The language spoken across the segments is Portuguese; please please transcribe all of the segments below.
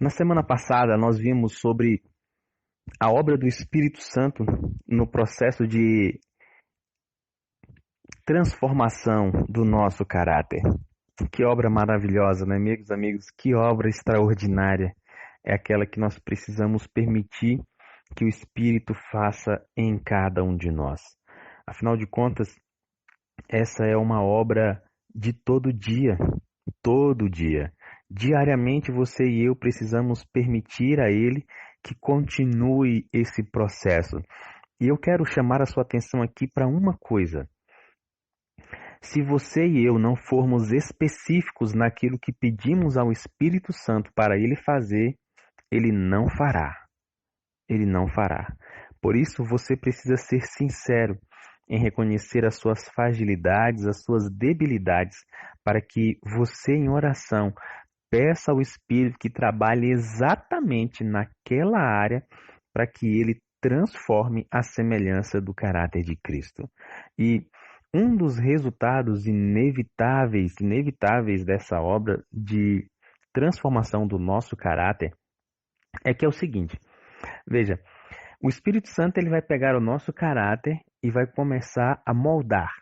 Na semana passada, nós vimos sobre a obra do Espírito Santo no processo de transformação do nosso caráter. Que obra maravilhosa, né, meus amigos? Que obra extraordinária é aquela que nós precisamos permitir que o Espírito faça em cada um de nós. Afinal de contas, essa é uma obra de todo dia, todo dia. Diariamente você e eu precisamos permitir a Ele que continue esse processo. E eu quero chamar a sua atenção aqui para uma coisa. Se você e eu não formos específicos naquilo que pedimos ao Espírito Santo para Ele fazer, Ele não fará. Ele não fará. Por isso você precisa ser sincero em reconhecer as suas fragilidades, as suas debilidades, para que você em oração peça ao Espírito que trabalhe exatamente naquela área para que ele transforme a semelhança do caráter de Cristo. E um dos resultados inevitáveis dessa obra de transformação do nosso caráter é que é o seguinte, veja, o Espírito Santo ele vai pegar o nosso caráter e vai começar a moldar,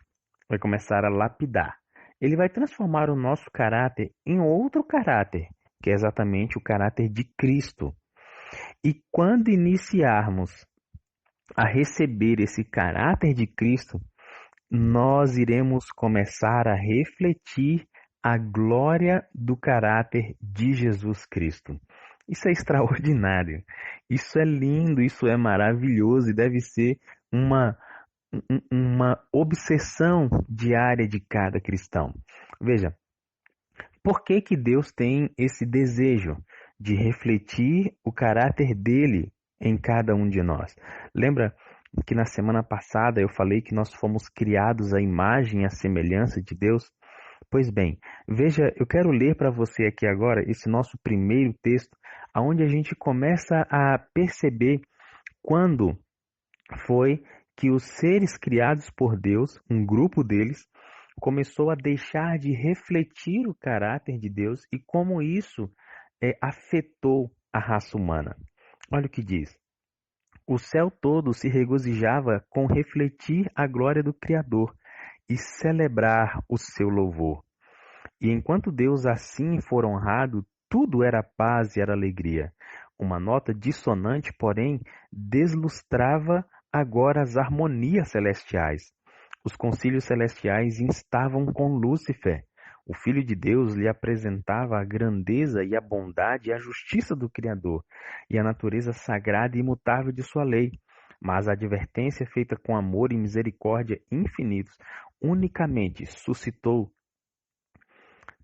vai começar a lapidar. Ele vai transformar o nosso caráter em outro caráter, que é exatamente o caráter de Cristo. E quando iniciarmos a receber esse caráter de Cristo, nós iremos começar a refletir a glória do caráter de Jesus Cristo. Isso é extraordinário, isso é lindo, isso é maravilhoso e deve ser uma obsessão diária de cada cristão. Veja, por que que Deus tem esse desejo de refletir o caráter dele em cada um de nós? Lembra que na semana passada eu falei que nós fomos criados à imagem e à semelhança de Deus? Pois bem, veja, eu quero ler para você aqui agora esse nosso primeiro texto, onde a gente começa a perceber quando foi que os seres criados por Deus, um grupo deles, começou a deixar de refletir o caráter de Deus e como isso afetou a raça humana. Olha o que diz. O céu todo se regozijava com refletir a glória do Criador e celebrar o seu louvor. E enquanto Deus assim for honrado, tudo era paz e era alegria. Uma nota dissonante, porém, deslustrava agora as harmonias celestiais. Os concílios celestiais instavam com Lúcifer. O Filho de Deus lhe apresentava a grandeza e a bondade e a justiça do Criador, e a natureza sagrada e imutável de sua lei. Mas a advertência feita com amor e misericórdia infinitos unicamente suscitou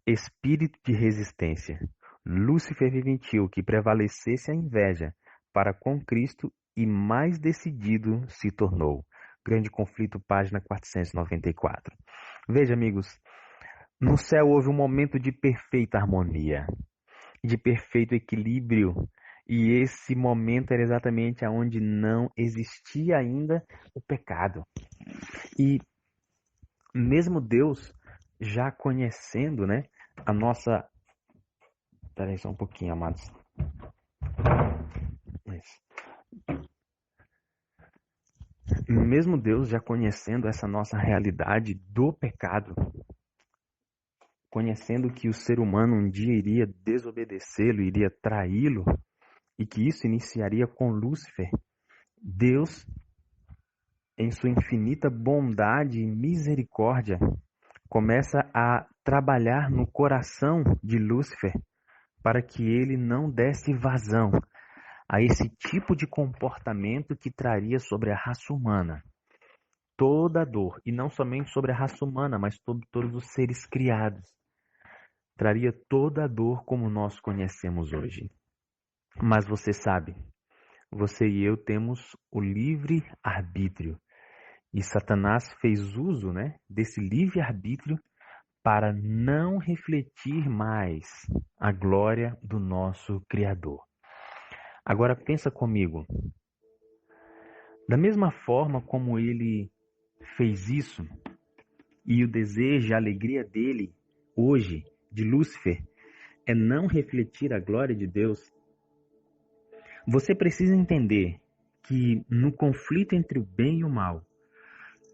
espírito de resistência. Lúcifer permitiu que prevalecesse a inveja para com Cristo e mais decidido se tornou. Grande Conflito, página 494. Veja, amigos, no céu houve um momento de perfeita harmonia, de perfeito equilíbrio, e esse momento era exatamente onde não existia ainda o pecado. E mesmo Deus já conhecendo, né, a nossa... Espera aí só um pouquinho, amados. Mesmo Deus já conhecendo essa nossa realidade do pecado, conhecendo que o ser humano um dia iria desobedecê-lo, iria traí-lo, e que isso iniciaria com Lúcifer, Deus, em sua infinita bondade e misericórdia, começa a trabalhar no coração de Lúcifer para que ele não desse vazão a esse tipo de comportamento que traria sobre a raça humana toda a dor, e não somente sobre a raça humana, mas sobre todos os seres criados. Traria toda a dor como nós conhecemos hoje. Mas você sabe, você e eu temos o livre arbítrio. E Satanás fez uso, desse livre arbítrio para não refletir mais a glória do nosso Criador. Agora pensa comigo. Da mesma forma como ele fez isso, e o desejo, a alegria dele hoje, de Lúcifer, é não refletir a glória de Deus, Você precisa entender que no conflito entre o bem e o mal,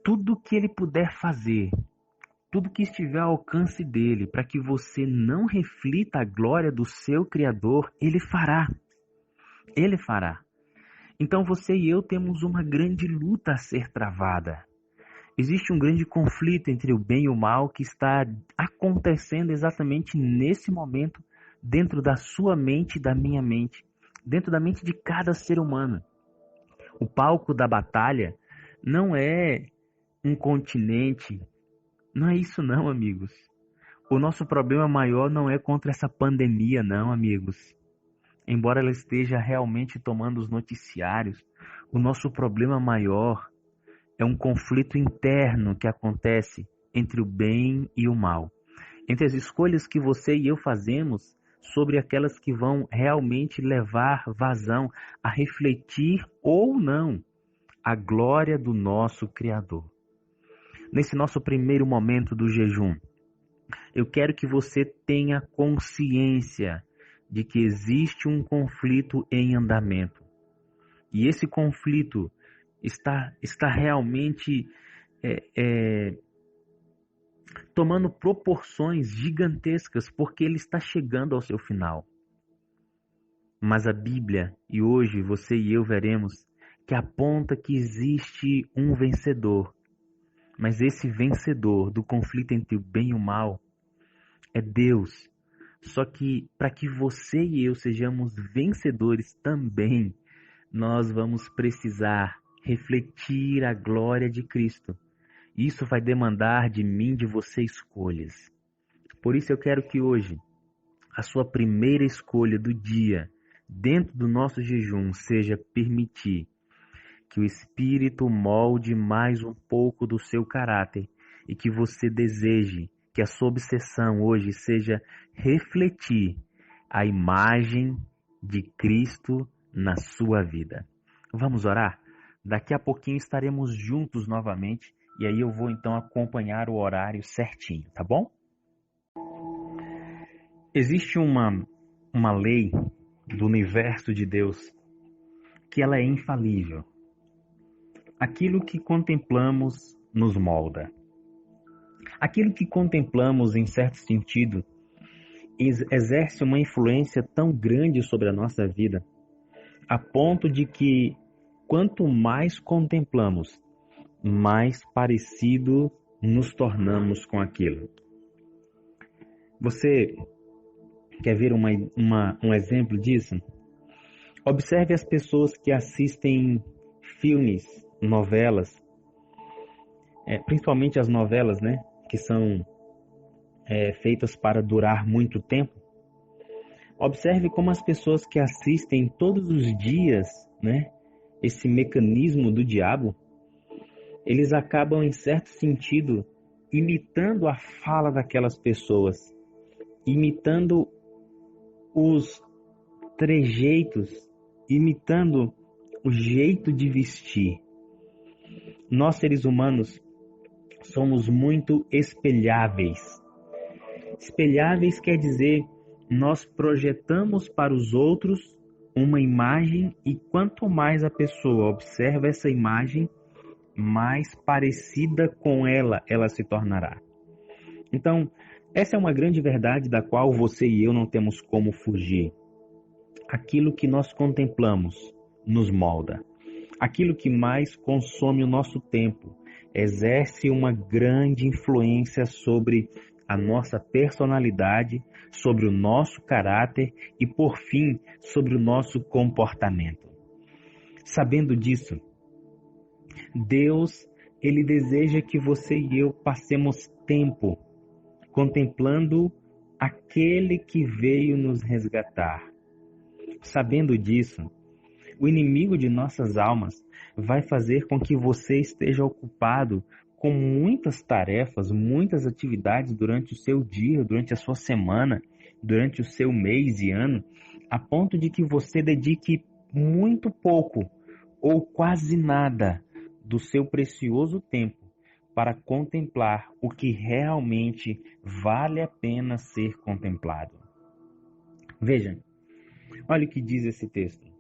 tudo que ele puder fazer, tudo que estiver ao alcance dele, para que você não reflita a glória do seu Criador, ele fará. Ele fará. Então você e eu temos uma grande luta a ser travada. Existe um grande conflito entre o bem e o mal que está acontecendo exatamente nesse momento, dentro da sua mente e da minha mente, dentro da mente de cada ser humano. O palco da batalha não é um continente, não é isso não, amigos. O nosso problema maior não é contra essa pandemia, não, amigos. Embora ela esteja realmente tomando os noticiários, o nosso problema maior é um conflito interno que acontece entre o bem e o mal. Entre as escolhas que você e eu fazemos sobre aquelas que vão realmente levar vazão a refletir ou não a glória do nosso Criador. Nesse nosso primeiro momento do jejum, eu quero que você tenha consciência de que existe um conflito em andamento. E esse conflito está realmente tomando proporções gigantescas, porque ele está chegando ao seu final. Mas a Bíblia, e hoje você e eu veremos, que aponta que existe um vencedor. Mas esse vencedor do conflito entre o bem e o mal é Deus. Só que para que você e eu sejamos vencedores também, nós vamos precisar refletir a glória de Cristo. Isso vai demandar de mim, de você, escolhas. Por isso eu quero que hoje a sua primeira escolha do dia, dentro do nosso jejum, seja permitir que o Espírito molde mais um pouco do seu caráter e que você deseje que a sua obsessão hoje seja refletir a imagem de Cristo na sua vida. Vamos orar? Daqui a pouquinho estaremos juntos novamente e aí eu vou então acompanhar o horário certinho, tá bom? Existe uma lei do universo de Deus que ela é infalível. Aquilo que contemplamos nos molda. Aquilo que contemplamos, em certo sentido, exerce uma influência tão grande sobre a nossa vida, a ponto de que, quanto mais contemplamos, mais parecido nos tornamos com aquilo. Você quer ver um exemplo disso? Observe as pessoas que assistem filmes, novelas, principalmente as novelas, né, que são feitas para durar muito tempo. Observe como as pessoas que assistem todos os dias, né, esse mecanismo do diabo, eles acabam, em certo sentido, imitando a fala daquelas pessoas, imitando os trejeitos, imitando o jeito de vestir. Nós, seres humanos, somos muito espelháveis. Espelháveis quer dizer, nós projetamos para os outros uma imagem e quanto mais a pessoa observa essa imagem, mais parecida com ela se tornará. Então, essa é uma grande verdade da qual você e eu não temos como fugir. Aquilo que nós contemplamos nos molda. Aquilo que mais consome o nosso tempo exerce uma grande influência sobre a nossa personalidade, sobre o nosso caráter e, por fim, sobre o nosso comportamento. Sabendo disso, Deus, ele deseja que você e eu passemos tempo contemplando aquele que veio nos resgatar. Sabendo disso, o inimigo de nossas almas vai fazer com que você esteja ocupado com muitas tarefas, muitas atividades durante o seu dia, durante a sua semana, durante o seu mês e ano, a ponto de que você dedique muito pouco ou quase nada do seu precioso tempo para contemplar o que realmente vale a pena ser contemplado. Veja, olha o que diz esse texto.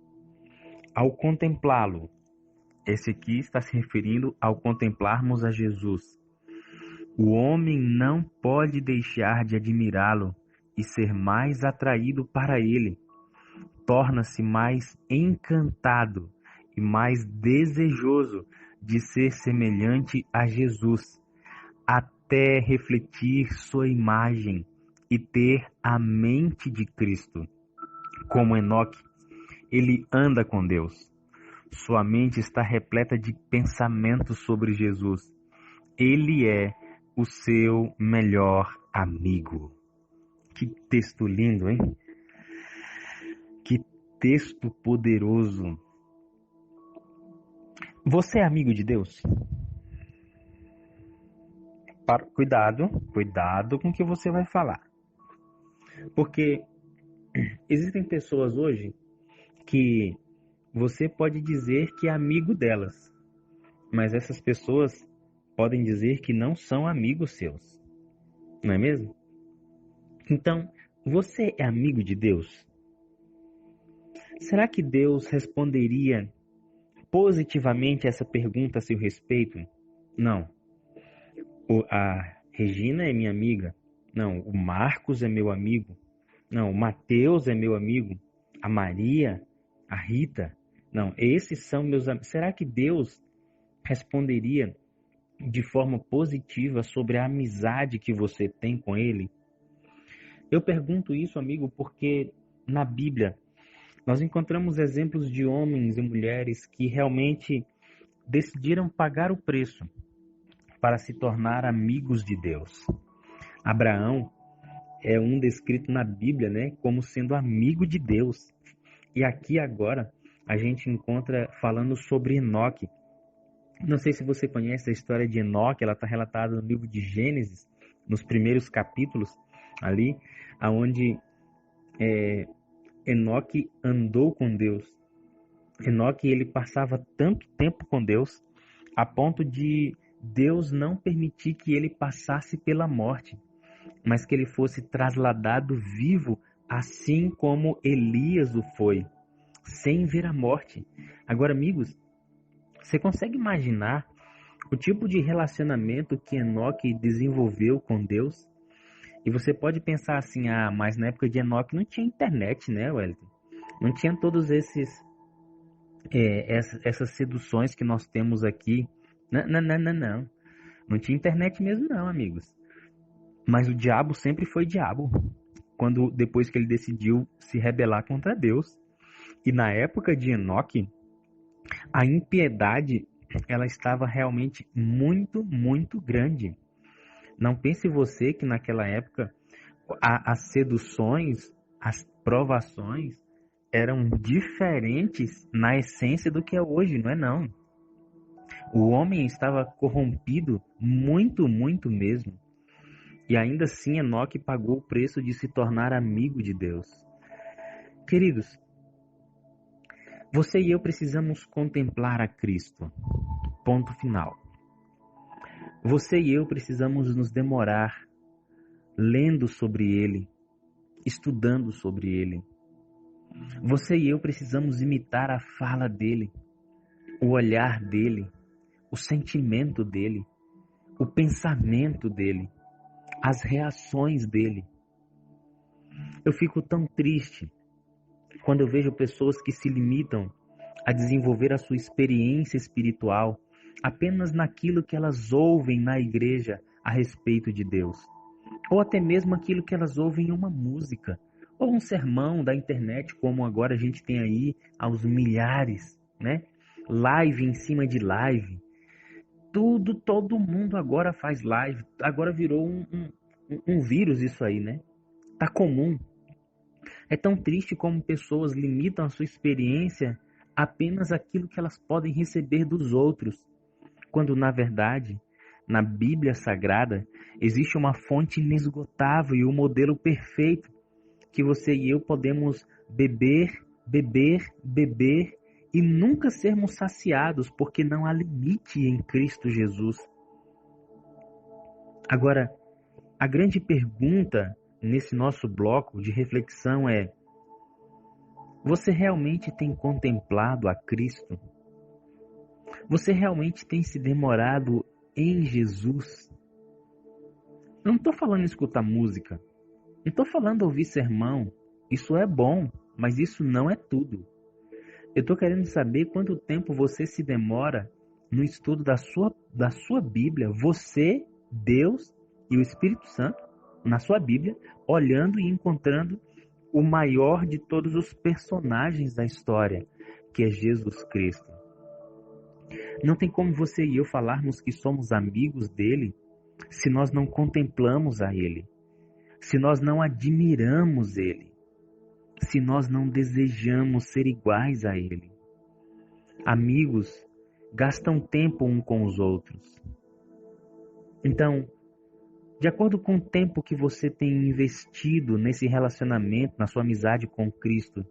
Ao contemplá-lo, esse aqui está se referindo ao contemplarmos a Jesus. O homem não pode deixar de admirá-lo e ser mais atraído para ele. Torna-se mais encantado e mais desejoso de ser semelhante a Jesus, até refletir sua imagem e ter a mente de Cristo. Como Enoque, ele anda com Deus. Sua mente está repleta de pensamentos sobre Jesus. Ele é o seu melhor amigo. Que texto lindo, hein? Que texto poderoso. Você é amigo de Deus? Cuidado com o que você vai falar. Porque existem pessoas hoje que você pode dizer que é amigo delas, mas essas pessoas podem dizer que não são amigos seus, não é mesmo? Então, você é amigo de Deus? Será que Deus responderia positivamente essa pergunta a seu respeito? Não. A Regina é minha amiga. Não. O Marcos é meu amigo. Não. O Mateus é meu amigo. A Maria, a Rita. Não. Esses são meus amigos. Será que Deus responderia de forma positiva sobre a amizade que você tem com Ele? Eu pergunto isso, amigo, porque na Bíblia nós encontramos exemplos de homens e mulheres que realmente decidiram pagar o preço para se tornar amigos de Deus. Abraão é um descrito na Bíblia, né, como sendo amigo de Deus. E aqui agora a gente encontra falando sobre Enoque. Não sei se você conhece a história de Enoque, ela está relatada no livro de Gênesis, nos primeiros capítulos ali, aonde Enoque andou com Deus. Enoque, ele passava tanto tempo com Deus, a ponto de Deus não permitir que ele passasse pela morte, mas que ele fosse trasladado vivo, assim como Elias o foi, sem ver a morte. Agora, amigos, você consegue imaginar o tipo de relacionamento que Enoque desenvolveu com Deus? E você pode pensar assim, mas na época de Enoque não tinha internet, né, Wellington? Não tinha todos essas seduções que nós temos aqui. Não, não, não, não, não. Não tinha internet mesmo não, amigos. Mas o diabo sempre foi diabo, depois que ele decidiu se rebelar contra Deus. E na época de Enoque, a impiedade, ela estava realmente muito, muito grande. Não pense você que naquela época as seduções, as provações eram diferentes na essência do que é hoje, não é não. O homem estava corrompido muito, muito mesmo. E ainda assim Enoque pagou o preço de se tornar amigo de Deus. Queridos, você e eu precisamos contemplar a Cristo. Ponto final. Você e eu precisamos nos demorar lendo sobre Ele, estudando sobre Ele. Você e eu precisamos imitar a fala dEle, o olhar dEle, o sentimento dEle, o pensamento dEle, as reações dEle. Eu fico tão triste quando eu vejo pessoas que se limitam a desenvolver a sua experiência espiritual apenas naquilo que elas ouvem na igreja a respeito de Deus, ou até mesmo aquilo que elas ouvem em uma música, ou um sermão da internet, como agora a gente tem aí aos milhares, né? Live em cima de live. Todo mundo agora faz live. Agora virou um vírus isso aí, né? Tá comum. É tão triste como pessoas limitam a sua experiência apenas aquilo que elas podem receber dos outros, quando na verdade, na Bíblia Sagrada, existe uma fonte inesgotável e um modelo perfeito que você e eu podemos beber, beber, beber e nunca sermos saciados, porque não há limite em Cristo Jesus. Agora, a grande pergunta nesse nosso bloco de reflexão é: Você realmente tem contemplado a Cristo? Você realmente tem se demorado em Jesus? Eu não estou falando em escutar música, não estou falando ouvir sermão. Isso é bom, mas isso não é tudo. Eu estou querendo saber quanto tempo você se demora no estudo da sua Bíblia, você, Deus e o Espírito Santo, na sua Bíblia, olhando e encontrando o maior de todos os personagens da história, que é Jesus Cristo. Não tem como você e eu falarmos que somos amigos dele se nós não contemplamos a ele, se nós não admiramos ele, se nós não desejamos ser iguais a ele. Amigos gastam tempo um com os outros. Então, de acordo com o tempo que você tem investido nesse relacionamento, na sua amizade com Cristo,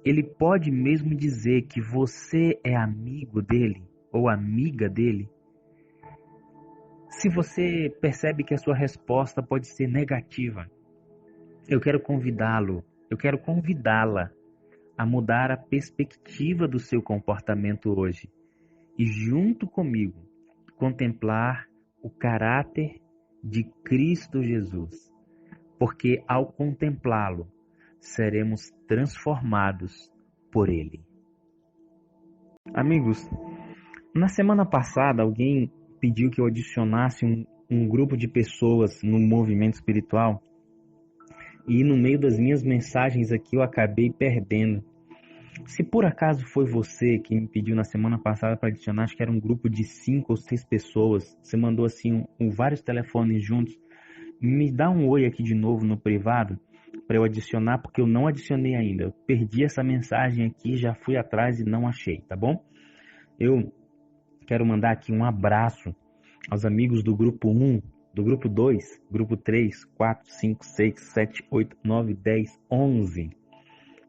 ele pode mesmo dizer que você é amigo dele ou amiga dele? Se você percebe que a sua resposta pode ser negativa, eu quero convidá-lo, eu quero convidá-la a mudar a perspectiva do seu comportamento hoje e, junto comigo, contemplar o caráter de Cristo Jesus, porque ao contemplá-lo, seremos transformados por ele. Amigos, na semana passada alguém pediu que eu adicionasse um grupo de pessoas no movimento espiritual e no meio das minhas mensagens aqui eu acabei perdendo. Se por acaso foi você que me pediu na semana passada para adicionar, acho que era um grupo de 5 ou 6 pessoas, você mandou assim vários telefones juntos, me dá um oi aqui de novo no privado para eu adicionar, porque eu não adicionei ainda. Eu perdi essa mensagem aqui, já fui atrás e não achei, tá bom? Eu quero mandar aqui um abraço aos amigos do grupo 1, do grupo 2, grupo 3, 4, 5, 6, 7, 8, 9, 10, 11.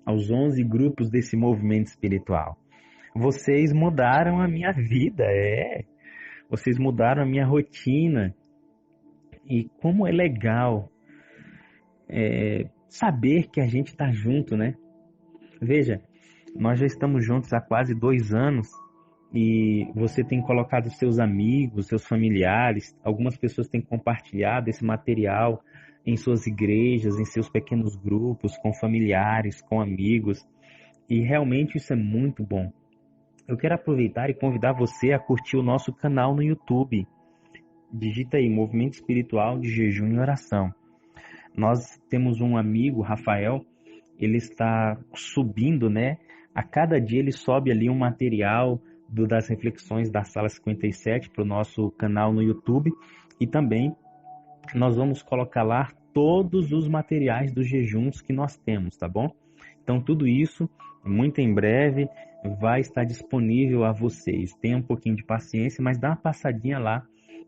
Aos 11 grupos desse movimento espiritual. Vocês mudaram a minha vida, Vocês mudaram a minha rotina. E como é legal saber que a gente está junto, né? Veja, nós já estamos juntos há quase 2 anos e você tem colocado seus amigos, seus familiares, algumas pessoas têm compartilhado esse material em suas igrejas, em seus pequenos grupos, com familiares, com amigos, e realmente isso é muito bom. Eu quero aproveitar e convidar você a curtir o nosso canal no YouTube. Digita aí, Movimento Espiritual de Jejum e Oração. Nós temos um amigo, Rafael, ele está subindo, né? A cada dia ele sobe ali um material das reflexões da Sala 57 para o nosso canal no YouTube. E também nós vamos colocar lá todos os materiais dos jejuns que nós temos, tá bom? Então tudo isso, muito em breve, vai estar disponível a vocês. Tenha um pouquinho de paciência, mas dá uma passadinha lá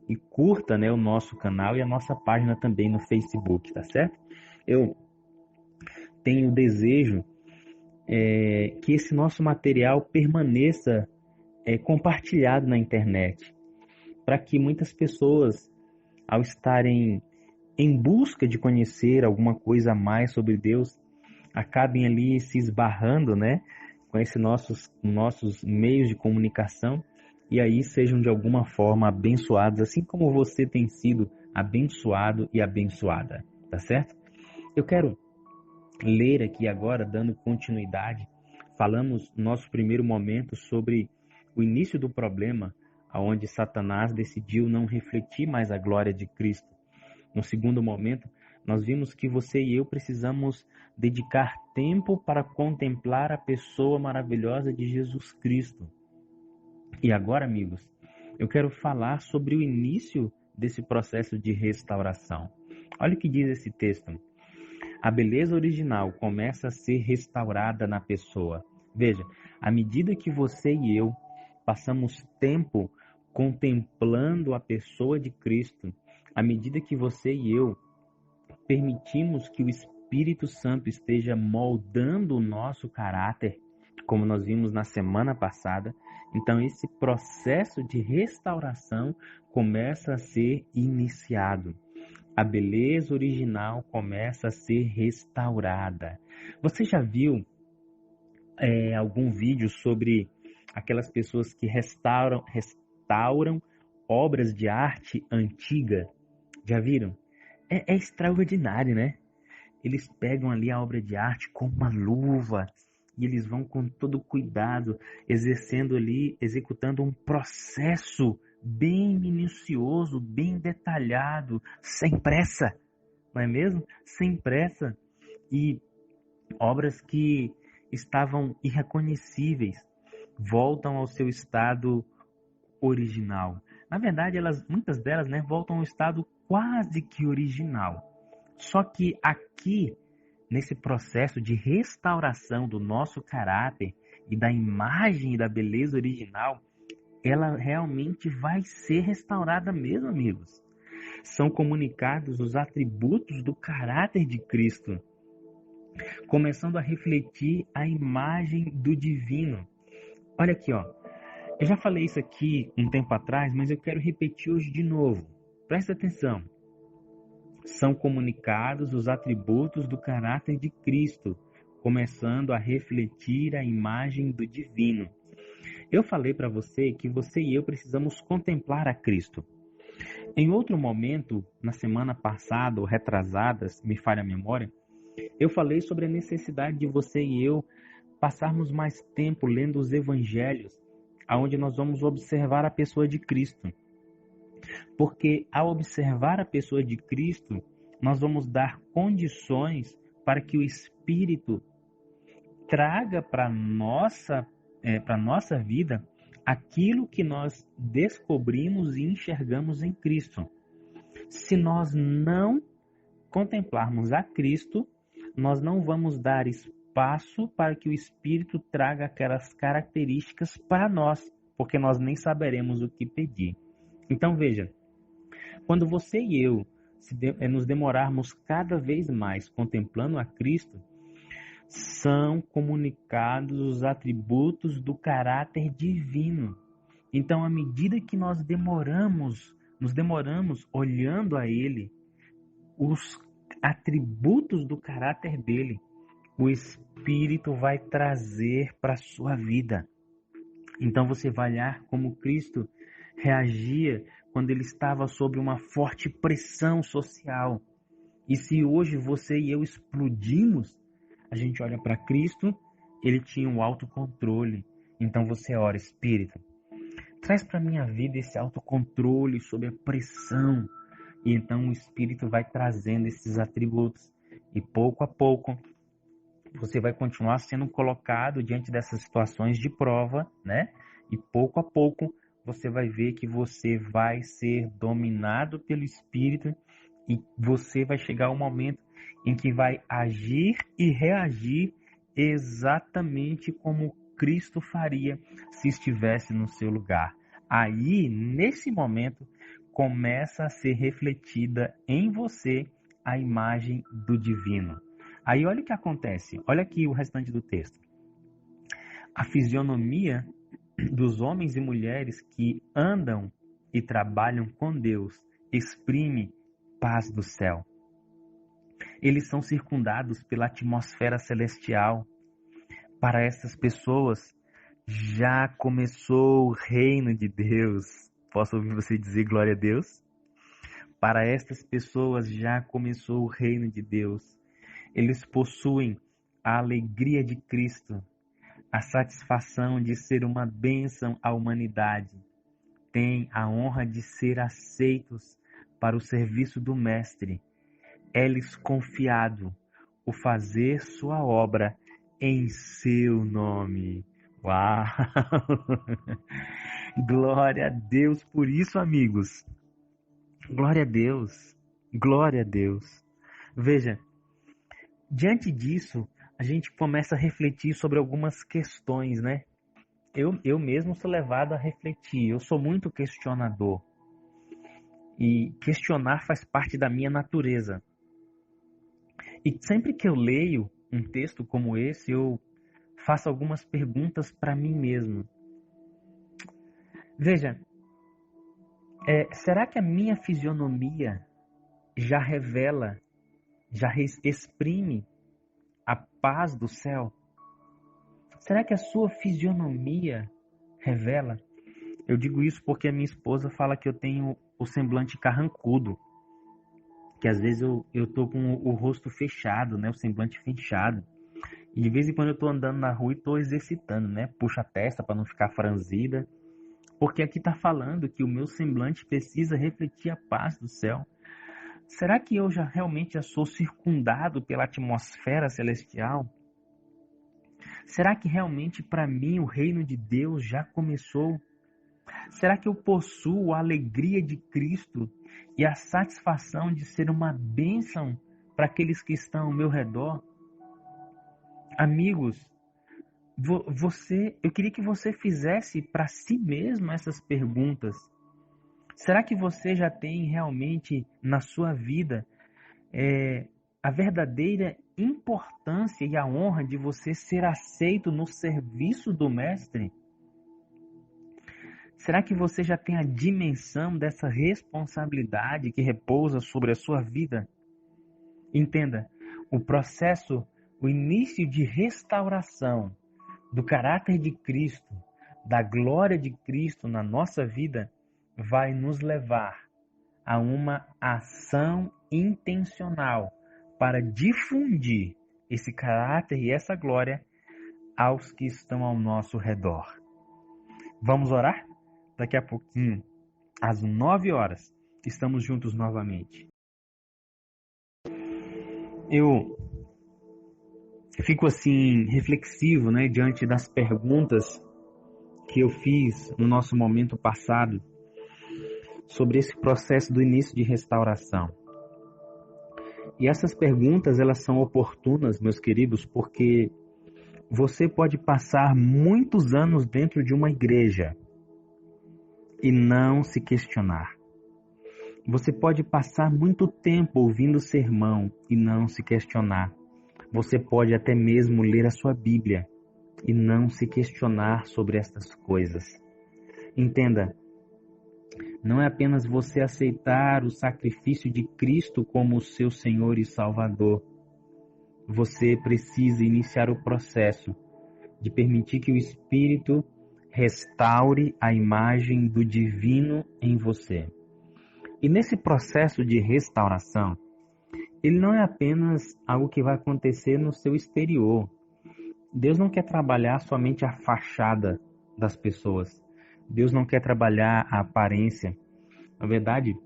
e curta, né, o nosso canal e a nossa página também no Facebook, tá certo? Eu tenho o desejo que esse nosso material permaneça compartilhado na internet, para que muitas pessoas, ao estarem em busca de conhecer alguma coisa a mais sobre Deus, acabem ali se esbarrando, né, com esses nossos meios de comunicação e aí sejam de alguma forma abençoados, assim como você tem sido abençoado e abençoada, tá certo? Eu quero ler aqui agora, dando continuidade, falamos no nosso primeiro momento sobre o início do problema, onde Satanás decidiu não refletir mais a glória de Cristo. No segundo momento, nós vimos que você e eu precisamos dedicar tempo para contemplar a pessoa maravilhosa de Jesus Cristo. E agora, amigos, eu quero falar sobre o início desse processo de restauração. Olha o que diz esse texto. A beleza original começa a ser restaurada na pessoa. Veja, à medida que você e eu passamos tempo contemplando a pessoa de Cristo, à medida que você e eu permitimos que o Espírito Santo esteja moldando o nosso caráter, como nós vimos na semana passada, então esse processo de restauração começa a ser iniciado. A beleza original começa a ser restaurada. Você já viu algum vídeo sobre aquelas pessoas que restauram obras de arte antiga. Já viram? É extraordinário, né? Eles pegam ali a obra de arte com uma luva e eles vão com todo cuidado, exercendo ali, executando um processo bem minucioso, bem detalhado, sem pressa, não é mesmo? Sem pressa. E obras que estavam irreconhecíveis voltam ao seu estado original. Na verdade, muitas delas, né, voltam ao estado quase que original. Só que aqui, nesse processo de restauração do nosso caráter e da imagem e da beleza original, ela realmente vai ser restaurada mesmo, amigos. São comunicados os atributos do caráter de Cristo, começando a refletir a imagem do divino. Olha aqui, ó. Eu já falei isso aqui um tempo atrás, mas eu quero repetir hoje de novo. Presta atenção. São comunicados os atributos do caráter de Cristo, começando a refletir a imagem do divino. Eu falei para você que você e eu precisamos contemplar a Cristo. Em outro momento, na semana passada ou retrasadas, me falha a memória, eu falei sobre a necessidade de você e eu passarmos mais tempo lendo os evangelhos, onde nós vamos observar a pessoa de Cristo. Porque ao observar a pessoa de Cristo, nós vamos dar condições para que o Espírito traga para nossa vida aquilo que nós descobrimos e enxergamos em Cristo. Se nós não contemplarmos a Cristo, nós não vamos dar espaço para que o Espírito traga aquelas características para nós, porque nós nem saberemos o que pedir. Então veja, quando você e eu nos demorarmos cada vez mais contemplando a Cristo, são comunicados os atributos do caráter divino. Então, à medida que nós nos demoramos olhando a Ele, os atributos do caráter dele, o Espírito vai trazer para a sua vida. Então você vai olhar como Cristo reagia quando ele estava sob uma forte pressão social. E se hoje você e eu explodimos, a gente olha para Cristo, ele tinha um autocontrole. Então você ora, Espírito, traz para minha vida esse autocontrole sob a pressão. E então o Espírito vai trazendo esses atributos. E pouco a pouco, você vai continuar sendo colocado diante dessas situações de prova, né? E pouco a pouco, você vai ver que você vai ser dominado pelo Espírito e você vai chegar ao momento em que vai agir e reagir exatamente como Cristo faria se estivesse no seu lugar. Aí, nesse momento, começa a ser refletida em você a imagem do divino. Aí olha o que acontece, olha aqui o restante do texto. A fisionomia dos homens e mulheres que andam e trabalham com Deus exprime paz do céu. Eles são circundados pela atmosfera celestial. Para essas pessoas, já começou o reino de Deus. Posso ouvir você dizer glória a Deus? Para estas pessoas já começou o reino de Deus. Eles possuem a alegria de Cristo, a satisfação de ser uma bênção à humanidade. Têm a honra de ser aceitos para o serviço do Mestre. É-lhes confiado o fazer sua obra em seu nome. Uau! Glória a Deus por isso, amigos. Glória a Deus. Glória a Deus. Veja, diante disso, a gente começa a refletir sobre algumas questões, né? Eu mesmo sou levado a refletir. Eu sou muito questionador. E questionar faz parte da minha natureza. E sempre que eu leio um texto como esse, eu faço algumas perguntas para mim mesmo. Veja, será que a minha fisionomia já revela, já exprime a paz do céu? Será que a sua fisionomia revela? Eu digo isso porque a minha esposa fala que eu tenho o semblante carrancudo, que às vezes eu tô com o rosto fechado, né? O semblante fechado. E de vez em quando eu tô andando na rua e tô exercitando, né? Puxa a testa para não ficar franzida. Porque aqui tá falando que o meu semblante precisa refletir a paz do céu. Será que eu já realmente já sou circundado pela atmosfera celestial? Será que realmente para mim o reino de Deus já começou? Será que eu possuo a alegria de Cristo e a satisfação de ser uma bênção para aqueles que estão ao meu redor? Amigos, eu queria que você fizesse para si mesmo essas perguntas. Será que você já tem realmente na sua vida a verdadeira importância e a honra de você ser aceito no serviço do Mestre? Será que você já tem a dimensão dessa responsabilidade que repousa sobre a sua vida? Entenda, o processo, o início de restauração do caráter de Cristo, da glória de Cristo na nossa vida, vai nos levar a uma ação intencional para difundir esse caráter e essa glória aos que estão ao nosso redor. Vamos orar? Daqui a pouquinho, às 9 horas, estamos juntos novamente. Eu fico assim reflexivo, né, diante das perguntas que eu fiz no nosso momento passado sobre esse processo do início de restauração. E essas perguntas, elas são oportunas, meus queridos, porque você pode passar muitos anos dentro de uma igreja e não se questionar. Você pode passar muito tempo ouvindo sermão e não se questionar. Você pode até mesmo ler a sua Bíblia e não se questionar sobre estas coisas. Entenda, não é apenas você aceitar o sacrifício de Cristo como o seu Senhor e Salvador. Você precisa iniciar o processo de permitir que o Espírito restaure a imagem do divino em você. E nesse processo de restauração, ele não é apenas algo que vai acontecer no seu exterior. Deus não quer trabalhar somente a fachada das pessoas. Deus não quer trabalhar a aparência. Na verdade,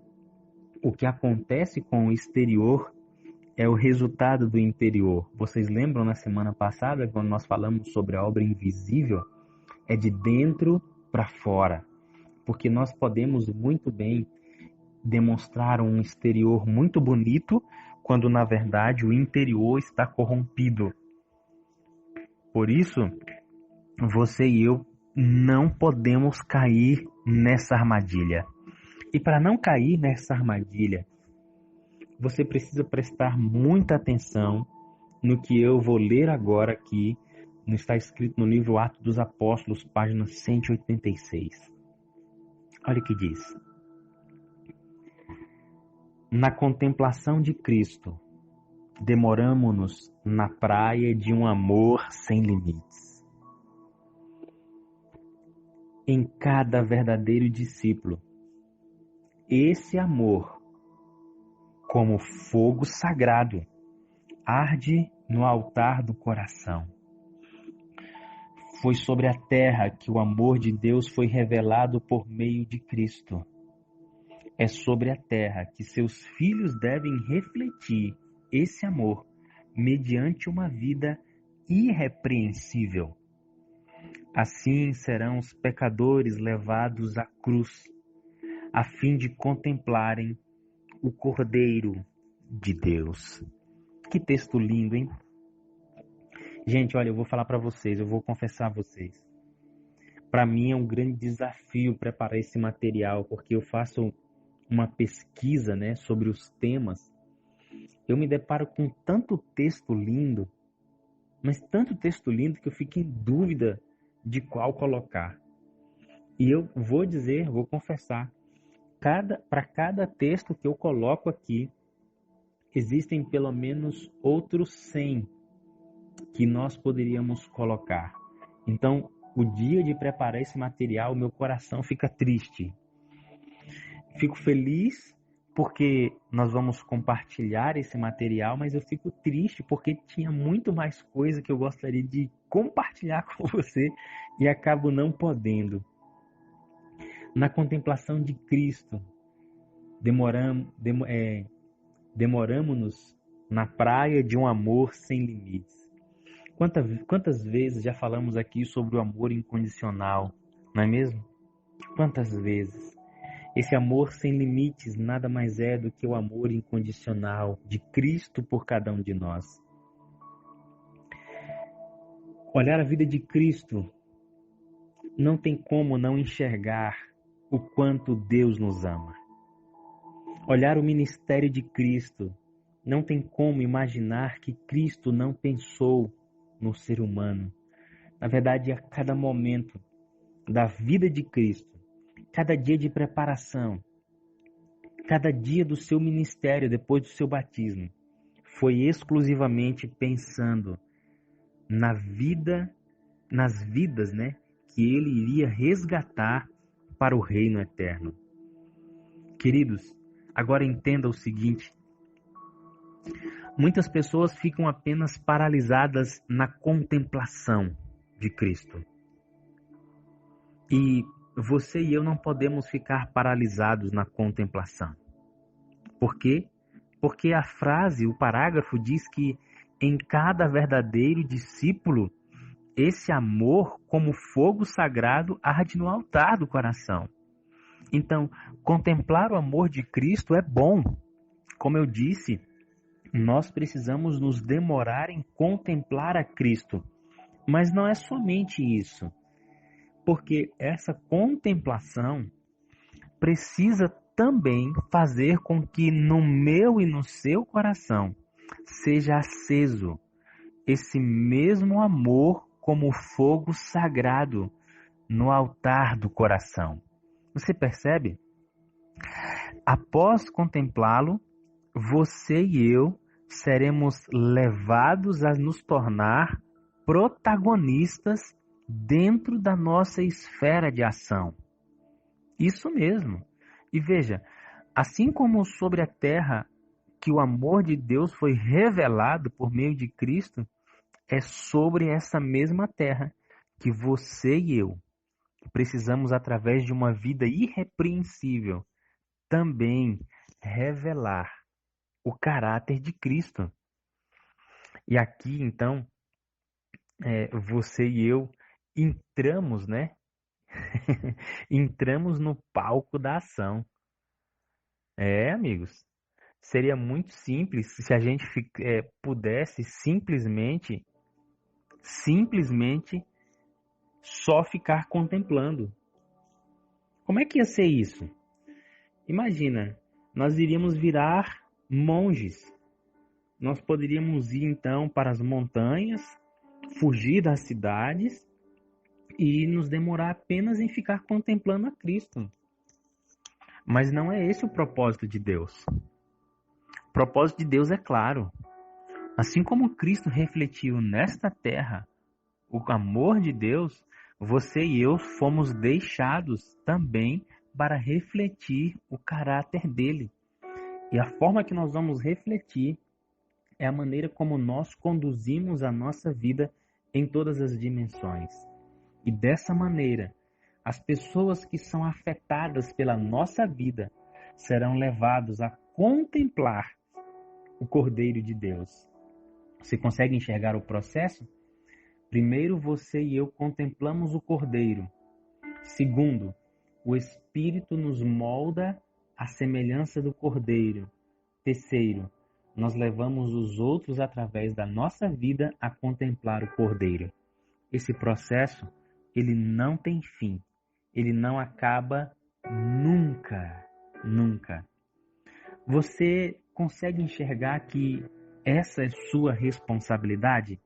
o que acontece com o exterior é o resultado do interior. Vocês lembram na semana passada, quando nós falamos sobre a obra invisível? É de dentro para fora. Porque nós podemos muito bem demonstrar um exterior muito bonito, quando na verdade o interior está corrompido. Por isso, você e eu não podemos cair nessa armadilha. E para não cair nessa armadilha, você precisa prestar muita atenção no que eu vou ler agora aqui, está escrito no livro Atos dos Apóstolos, página 186. Olha o que diz. Na contemplação de Cristo, demoramo-nos na praia de um amor sem limites. Em cada verdadeiro discípulo, esse amor, como fogo sagrado, arde no altar do coração. Foi sobre a terra que o amor de Deus foi revelado por meio de Cristo. É sobre a terra que seus filhos devem refletir esse amor mediante uma vida irrepreensível. Assim serão os pecadores levados à cruz, a fim de contemplarem o Cordeiro de Deus. Que texto lindo, hein? Gente, olha, eu vou falar para vocês, eu vou confessar a vocês. Para mim é um grande desafio preparar esse material, porque eu faço uma pesquisa, né, sobre os temas. Eu me deparo com tanto texto lindo, mas tanto texto lindo que eu fico em dúvida de qual colocar. E eu vou dizer, vou confessar, para cada texto que eu coloco aqui, existem pelo menos outros 100 que nós poderíamos colocar. Então, o dia de preparar esse material, meu coração fica triste. Fico feliz porque nós vamos compartilhar esse material, mas eu fico triste porque tinha muito mais coisa que eu gostaria de compartilhar com você e acabo não podendo. Na contemplação de Cristo, demoramos-nos na praia de um amor sem limites. Quantas vezes já falamos aqui sobre o amor incondicional, não é mesmo? Quantas vezes? Esse amor sem limites nada mais é do que o amor incondicional de Cristo por cada um de nós. Olhar a vida de Cristo não tem como não enxergar o quanto Deus nos ama. Olhar o ministério de Cristo não tem como imaginar que Cristo não pensou no ser humano. Na verdade, a cada momento da vida de Cristo, cada dia de preparação, cada dia do seu ministério depois do seu batismo, foi exclusivamente pensando nas vidas, né, que ele iria resgatar para o reino eterno. Queridos, agora entenda o seguinte: muitas pessoas ficam apenas paralisadas na contemplação de Cristo. E você e eu não podemos ficar paralisados na contemplação. Por quê? Porque a frase, o parágrafo diz que em cada verdadeiro discípulo, esse amor, como fogo sagrado, arde no altar do coração. Então, contemplar o amor de Cristo é bom. Como eu disse, nós precisamos nos demorar em contemplar a Cristo. Mas não é somente isso. Porque essa contemplação precisa também fazer com que no meu e no seu coração seja aceso esse mesmo amor como fogo sagrado no altar do coração. Você percebe? Após contemplá-lo, você e eu seremos levados a nos tornar protagonistas dentro da nossa esfera de ação. Isso mesmo. E veja, assim como sobre a terra que o amor de Deus foi revelado por meio de Cristo, é sobre essa mesma terra que você e eu precisamos, através de uma vida irrepreensível, também revelar o caráter de Cristo. E aqui, então, você e eu entramos, né? Entramos no palco da ação. Amigos, seria muito simples se a gente pudesse simplesmente só ficar contemplando. Como é que ia ser isso? Imagina, nós iríamos virar monges. Nós poderíamos ir então para as montanhas, fugir das cidades e nos demorar apenas em ficar contemplando a Cristo. Mas não é esse o propósito de Deus. O propósito de Deus é claro. Assim como Cristo refletiu nesta terra o amor de Deus, você e eu fomos deixados também para refletir o caráter dele. E a forma que nós vamos refletir é a maneira como nós conduzimos a nossa vida em todas as dimensões. E dessa maneira, as pessoas que são afetadas pela nossa vida serão levados a contemplar o Cordeiro de Deus. Você consegue enxergar o processo? Primeiro, você e eu contemplamos o Cordeiro. Segundo, o Espírito nos molda à semelhança do Cordeiro. Terceiro, nós levamos os outros através da nossa vida a contemplar o Cordeiro. Esse processo, ele não tem fim. Ele não acaba nunca, nunca. Você consegue enxergar que essa é sua responsabilidade?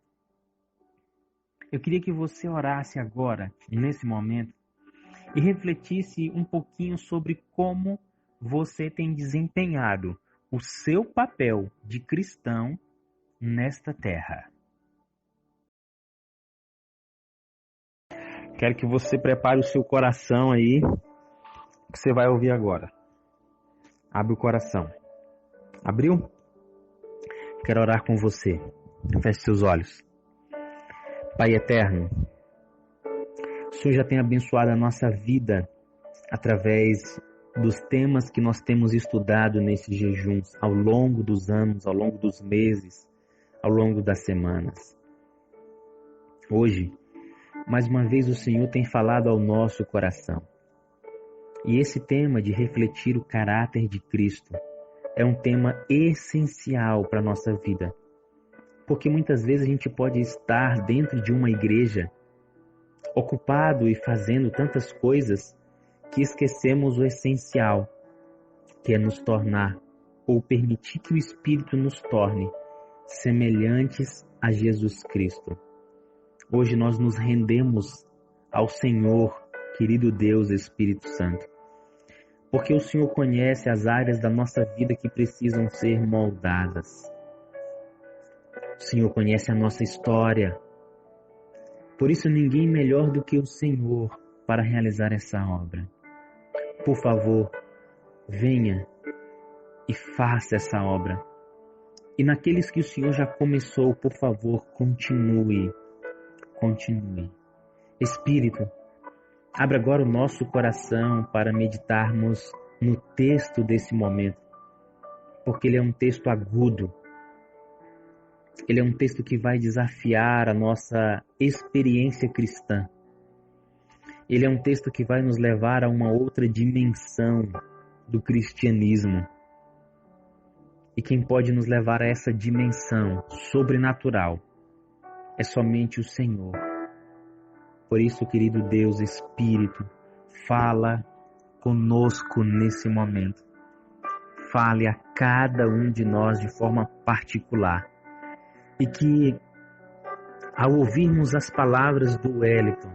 Eu queria que você orasse agora, nesse momento, e refletisse um pouquinho sobre como você tem desempenhado o seu papel de cristão nesta terra. Quero que você prepare o seu coração aí, que você vai ouvir agora. Abre o coração. Abriu? Quero orar com você. Feche seus olhos. Pai eterno, o Senhor já tem abençoado a nossa vida através dos temas que nós temos estudado nesses jejuns ao longo dos anos, ao longo dos meses, ao longo das semanas. Hoje, mais uma vez o Senhor tem falado ao nosso coração. E esse tema de refletir o caráter de Cristo é um tema essencial para a nossa vida. Porque muitas vezes a gente pode estar dentro de uma igreja, ocupado e fazendo tantas coisas, que esquecemos o essencial, que é nos tornar, ou permitir que o Espírito nos torne, semelhantes a Jesus Cristo. Hoje nós nos rendemos ao Senhor, querido Deus Espírito Santo, porque o Senhor conhece as áreas da nossa vida que precisam ser moldadas. O Senhor conhece a nossa história. Por isso ninguém melhor do que o Senhor para realizar essa obra. Por favor, venha e faça essa obra. E naqueles que o Senhor já começou, por favor, continue. Continue. Espírito, abra agora o nosso coração para meditarmos no texto desse momento, porque ele é um texto agudo. Ele é um texto que vai desafiar a nossa experiência cristã. Ele é um texto que vai nos levar a uma outra dimensão do cristianismo. E quem pode nos levar a essa dimensão sobrenatural é somente o Senhor. Por isso, querido Deus Espírito, fala conosco nesse momento. Fale a cada um de nós de forma particular. E que, ao ouvirmos as palavras do Wellington,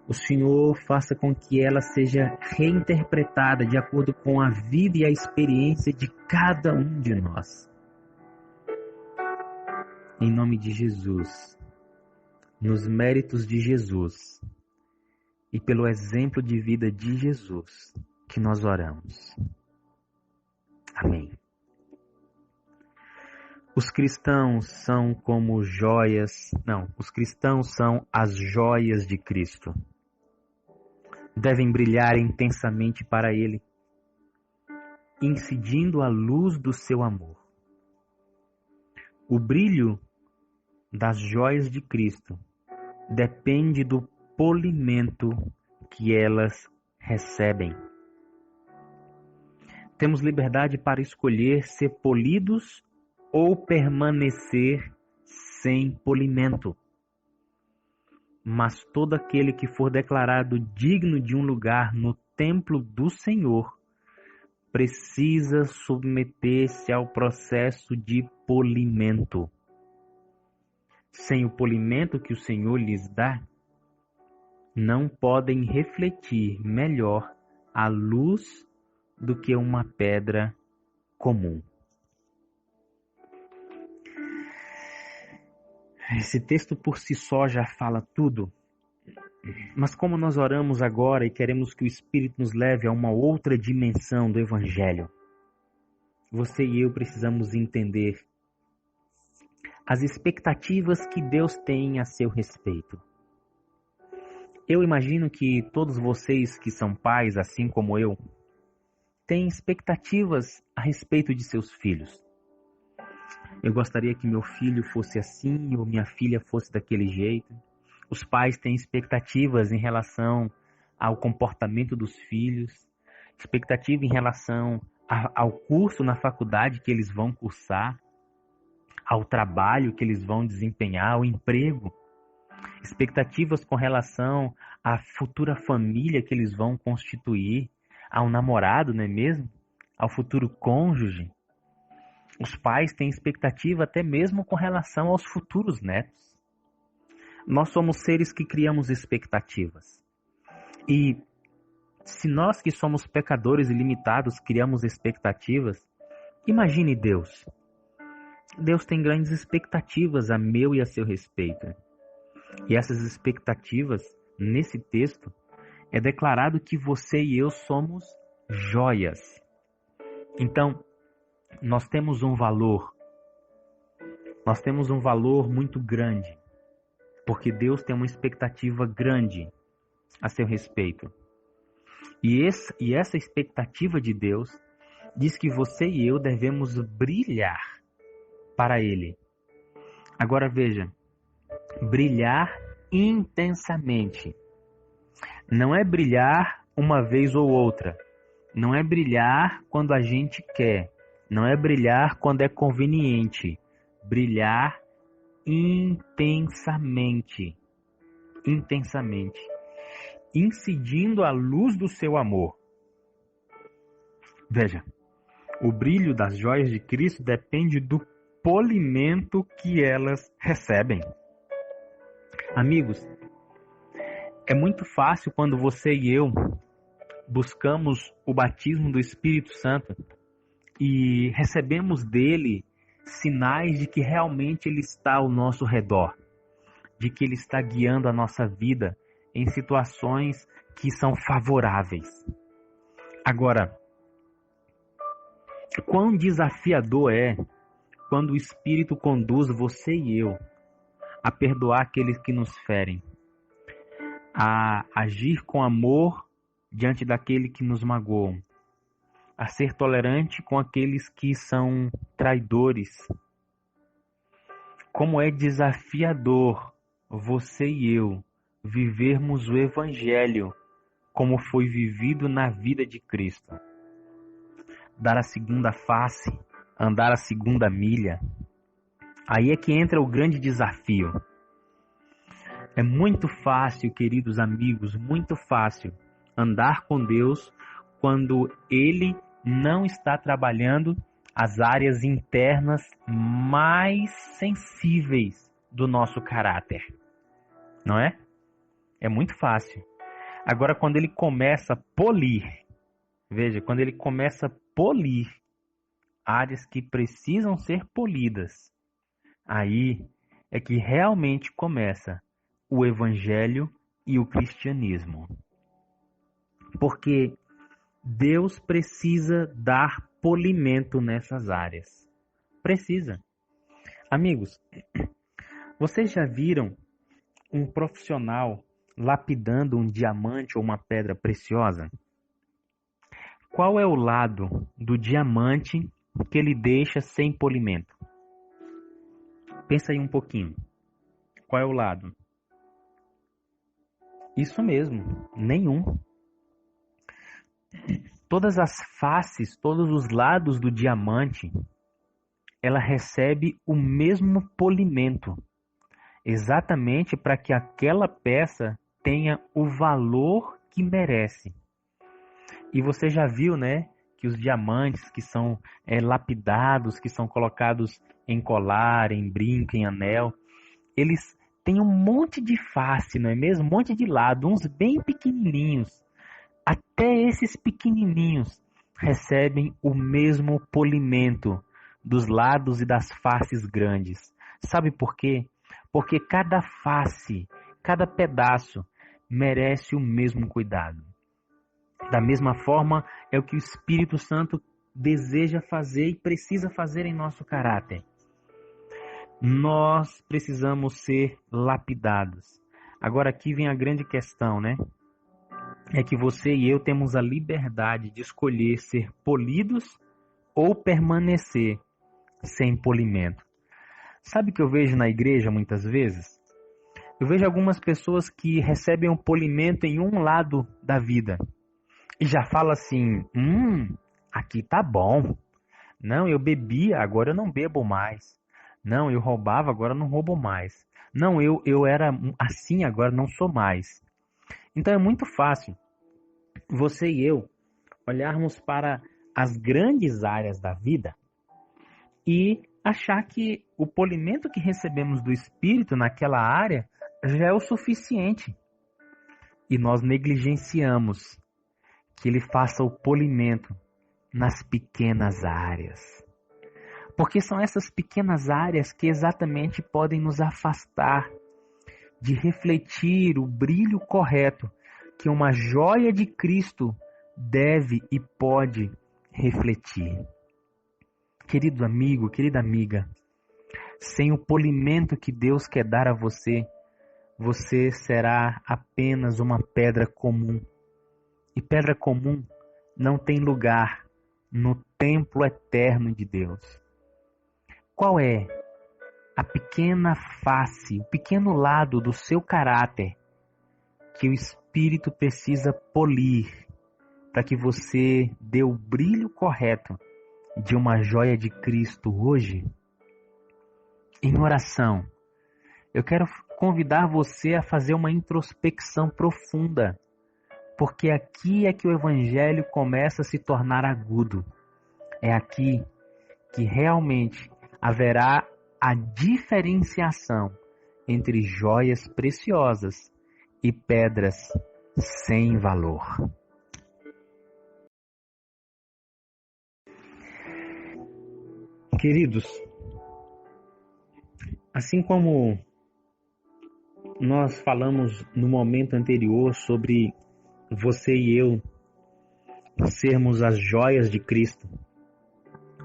o Senhor faça com que ela seja reinterpretada de acordo com a vida e a experiência de cada um de nós. Em nome de Jesus, nos méritos de Jesus e pelo exemplo de vida de Jesus que nós oramos. Amém. Os cristãos são como joias, os cristãos são as joias de Cristo. Devem brilhar intensamente para Ele, incidindo a luz do seu amor. O brilho das joias de Cristo depende do polimento que elas recebem. Temos liberdade para escolher ser polidos ou permanecer sem polimento. Mas todo aquele que for declarado digno de um lugar no templo do Senhor precisa submeter-se ao processo de polimento. Sem o polimento que o Senhor lhes dá, não podem refletir melhor a luz do que uma pedra comum. Esse texto por si só já fala tudo, mas como nós oramos agora e queremos que o Espírito nos leve a uma outra dimensão do Evangelho, você e eu precisamos entender as expectativas que Deus tem a seu respeito. Eu imagino que todos vocês que são pais, assim como eu, têm expectativas a respeito de seus filhos. Eu gostaria que meu filho fosse assim ou minha filha fosse daquele jeito. Os pais têm expectativas em relação ao comportamento dos filhos, expectativa em relação ao curso na faculdade que eles vão cursar, ao trabalho que eles vão desempenhar, ao emprego. Expectativas com relação à futura família que eles vão constituir, ao namorado, não é mesmo? Ao futuro cônjuge. Os pais têm expectativa até mesmo com relação aos futuros netos. Nós somos seres que criamos expectativas. E se nós que somos pecadores e limitados criamos expectativas, imagine Deus. Deus tem grandes expectativas a meu e a seu respeito. E essas expectativas nesse texto, é declarado que você e eu somos joias. Então, nós temos um valor muito grande, porque Deus tem uma expectativa grande a seu respeito. E essa expectativa de Deus diz que você e eu devemos brilhar para Ele. Agora veja, brilhar intensamente. Não é brilhar uma vez ou outra. Não é brilhar quando a gente quer. Não é brilhar quando é conveniente. Brilhar intensamente. Intensamente. Incidindo a luz do seu amor. Veja, o brilho das joias de Cristo depende do polimento que elas recebem. Amigos, é muito fácil quando você e eu buscamos o batismo do Espírito Santo e recebemos dele sinais de que realmente ele está ao nosso redor, de que ele está guiando a nossa vida em situações que são favoráveis. Agora, quão desafiador é quando o Espírito conduz você e eu a perdoar aqueles que nos ferem, a agir com amor diante daquele que nos magoam, a ser tolerante com aqueles que são traidores. Como é desafiador você e eu vivermos o Evangelho como foi vivido na vida de Cristo. Dar a segunda face, andar a segunda milha. Aí é que entra o grande desafio. É muito fácil, queridos amigos, muito fácil andar com Deus quando Ele não está trabalhando as áreas internas mais sensíveis do nosso caráter. Não é? É muito fácil. Agora, quando Ele começa a polir, veja, quando Ele começa a polir áreas que precisam ser polidas, aí é que realmente começa o Evangelho e o cristianismo. Porque Deus precisa dar polimento nessas áreas. Precisa. Amigos, vocês já viram um profissional lapidando um diamante ou uma pedra preciosa? Qual é o lado do diamante que ele deixa sem polimento? Pensa aí um pouquinho. Qual é o lado? Isso mesmo, nenhum. Todas as faces, todos os lados do diamante, ela recebe o mesmo polimento, exatamente para que aquela peça tenha o valor que merece. E você já viu, né, que os diamantes que são lapidados, que são colocados em colar, em brinco, em anel, eles têm um monte de face, não é mesmo? Um monte de lado, uns bem pequenininhos. Até esses pequenininhos recebem o mesmo polimento dos lados e das faces grandes. Sabe por quê? Porque cada face, cada pedaço merece o mesmo cuidado. Da mesma forma, é o que o Espírito Santo deseja fazer e precisa fazer em nosso caráter. Nós precisamos ser lapidados. Agora aqui vem a grande questão, né? É que você e eu temos a liberdade de escolher ser polidos ou permanecer sem polimento. Sabe o que eu vejo na igreja muitas vezes? Eu vejo algumas pessoas que recebem um polimento em um lado da vida e já fala assim, aqui tá bom. Não, eu bebia, agora eu não bebo mais. Não, eu roubava, agora eu não roubo mais. Não, eu era assim, agora não sou mais. Então é muito fácil você e eu olharmos para as grandes áreas da vida e achar que o polimento que recebemos do Espírito naquela área já é o suficiente. E nós negligenciamos que Ele faça o polimento nas pequenas áreas. Porque são essas pequenas áreas que exatamente podem nos afastar de refletir o brilho correto que uma joia de Cristo deve e pode refletir. Querido amigo, querida amiga, sem o polimento que Deus quer dar a você, você será apenas uma pedra comum. E pedra comum não tem lugar no templo eterno de Deus. Qual é a pequena face, o pequeno lado do seu caráter que o Espírito precisa polir para que você dê o brilho correto de uma joia de Cristo hoje? Em oração, eu quero convidar você a fazer uma introspecção profunda, porque aqui é que o Evangelho começa a se tornar agudo. É aqui que realmente haverá a diferenciação entre joias preciosas e pedras sem valor. Queridos, assim como nós falamos no momento anterior sobre você e eu sermos as joias de Cristo,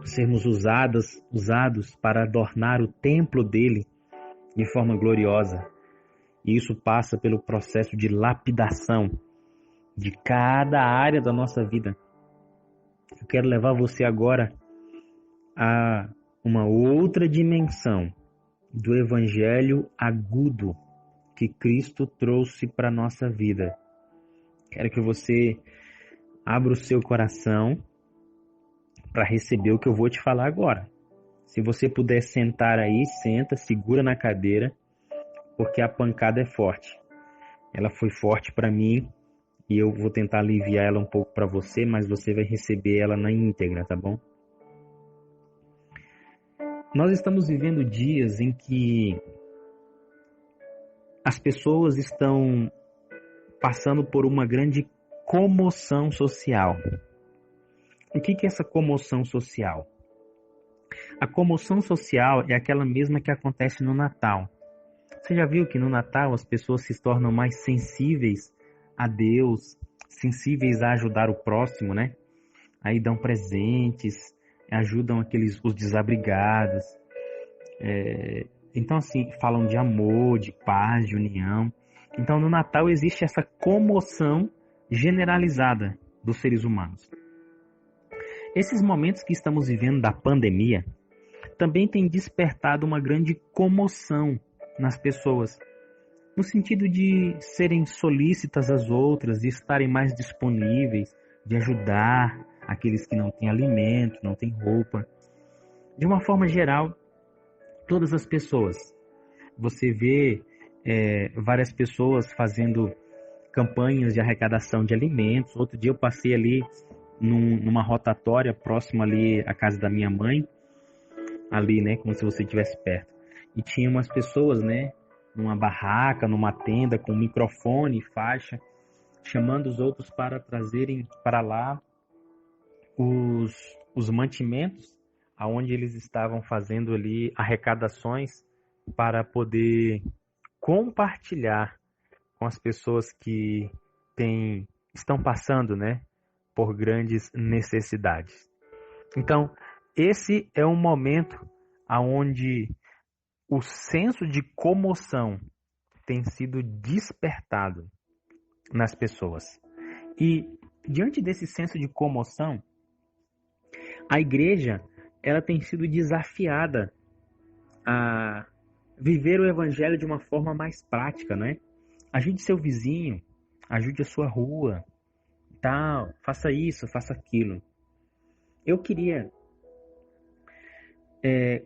sermos usados para adornar o templo dele de forma gloriosa. E isso passa pelo processo de lapidação de cada área da nossa vida. Eu quero levar você agora a uma outra dimensão do evangelho agudo que Cristo trouxe para a nossa vida. Quero que você abra o seu coração para receber o que eu vou te falar agora. Se você puder sentar aí, senta, segura na cadeira, porque a pancada é forte. Ela foi forte para mim e eu vou tentar aliviar ela um pouco para você, mas você vai receber ela na íntegra, tá bom? Nós estamos vivendo dias em que as pessoas estão passando por uma grande comoção social. O que é essa comoção social? A comoção social é aquela mesma que acontece no Natal. Você já viu que no Natal as pessoas se tornam mais sensíveis a Deus, sensíveis a ajudar o próximo, né? Aí dão presentes, ajudam os desabrigados. Então, assim, falam de amor, de paz, de união. Então, no Natal existe essa comoção generalizada dos seres humanos. Esses momentos que estamos vivendo da pandemia também têm despertado uma grande comoção nas pessoas, no sentido de serem solícitas às outras, de estarem mais disponíveis, de ajudar aqueles que não têm alimento, não têm roupa. De uma forma geral, todas as pessoas. Você vê várias pessoas fazendo campanhas de arrecadação de alimentos. Outro dia eu passei ali numa rotatória próxima ali à casa da minha mãe, ali, né, como se você estivesse perto. E tinha umas pessoas, né, numa barraca, numa tenda, com microfone, faixa, chamando os outros para trazerem para lá os mantimentos, aonde eles estavam fazendo ali arrecadações para poder compartilhar com as pessoas que estão passando, né, por grandes necessidades. Então, esse é um momento aonde o senso de comoção tem sido despertado nas pessoas. E diante desse senso de comoção, a igreja ela tem sido desafiada a viver o evangelho de uma forma mais prática, né? Ajude seu vizinho, ajude a sua rua, tal, faça isso, faça aquilo. Eu queria,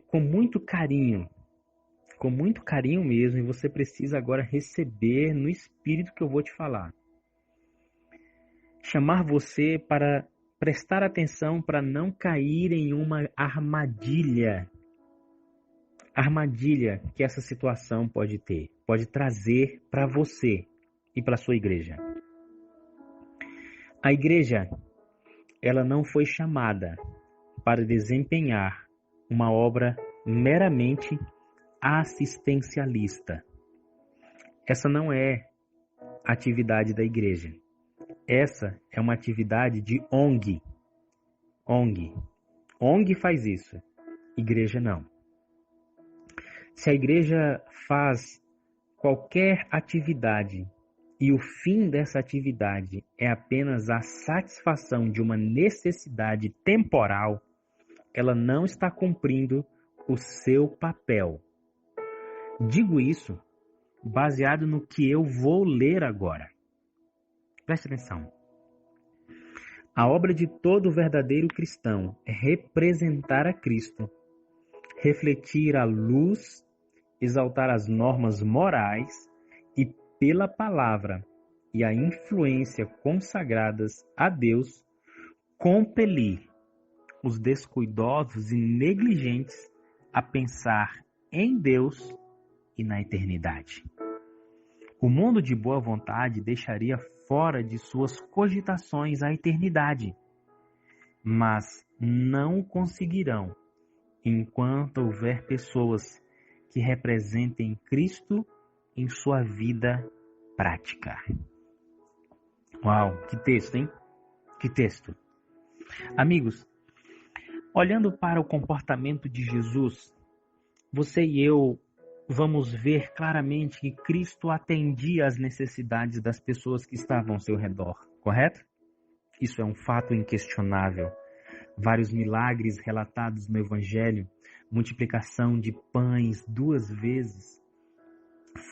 com muito carinho mesmo, e você precisa agora receber no espírito que eu vou te falar, chamar você para prestar atenção para não cair em uma armadilha que essa situação pode trazer para você e para sua igreja. A igreja, ela não foi chamada para desempenhar uma obra meramente assistencialista. Essa não é a atividade da igreja. Essa é uma atividade de ONG. ONG. ONG faz isso. Igreja não. Se a igreja faz qualquer atividade e o fim dessa atividade é apenas a satisfação de uma necessidade temporal, ela não está cumprindo o seu papel. Digo isso baseado no que eu vou ler agora. Preste atenção. A obra de todo verdadeiro cristão é representar a Cristo, refletir a luz, exaltar as normas morais e, pela palavra e a influência consagradas a Deus, compelir os descuidosos e negligentes a pensar em Deus e na eternidade. O mundo de boa vontade deixaria fora de suas cogitações a eternidade, mas não conseguirão enquanto houver pessoas que representem Cristo em sua vida prática. Uau, que texto, hein? Que texto. Amigos, olhando para o comportamento de Jesus, você e eu vamos ver claramente que Cristo atendia às necessidades das pessoas que estavam ao seu redor, correto? Isso é um fato inquestionável. Vários milagres relatados no Evangelho, multiplicação de pães 2 vezes,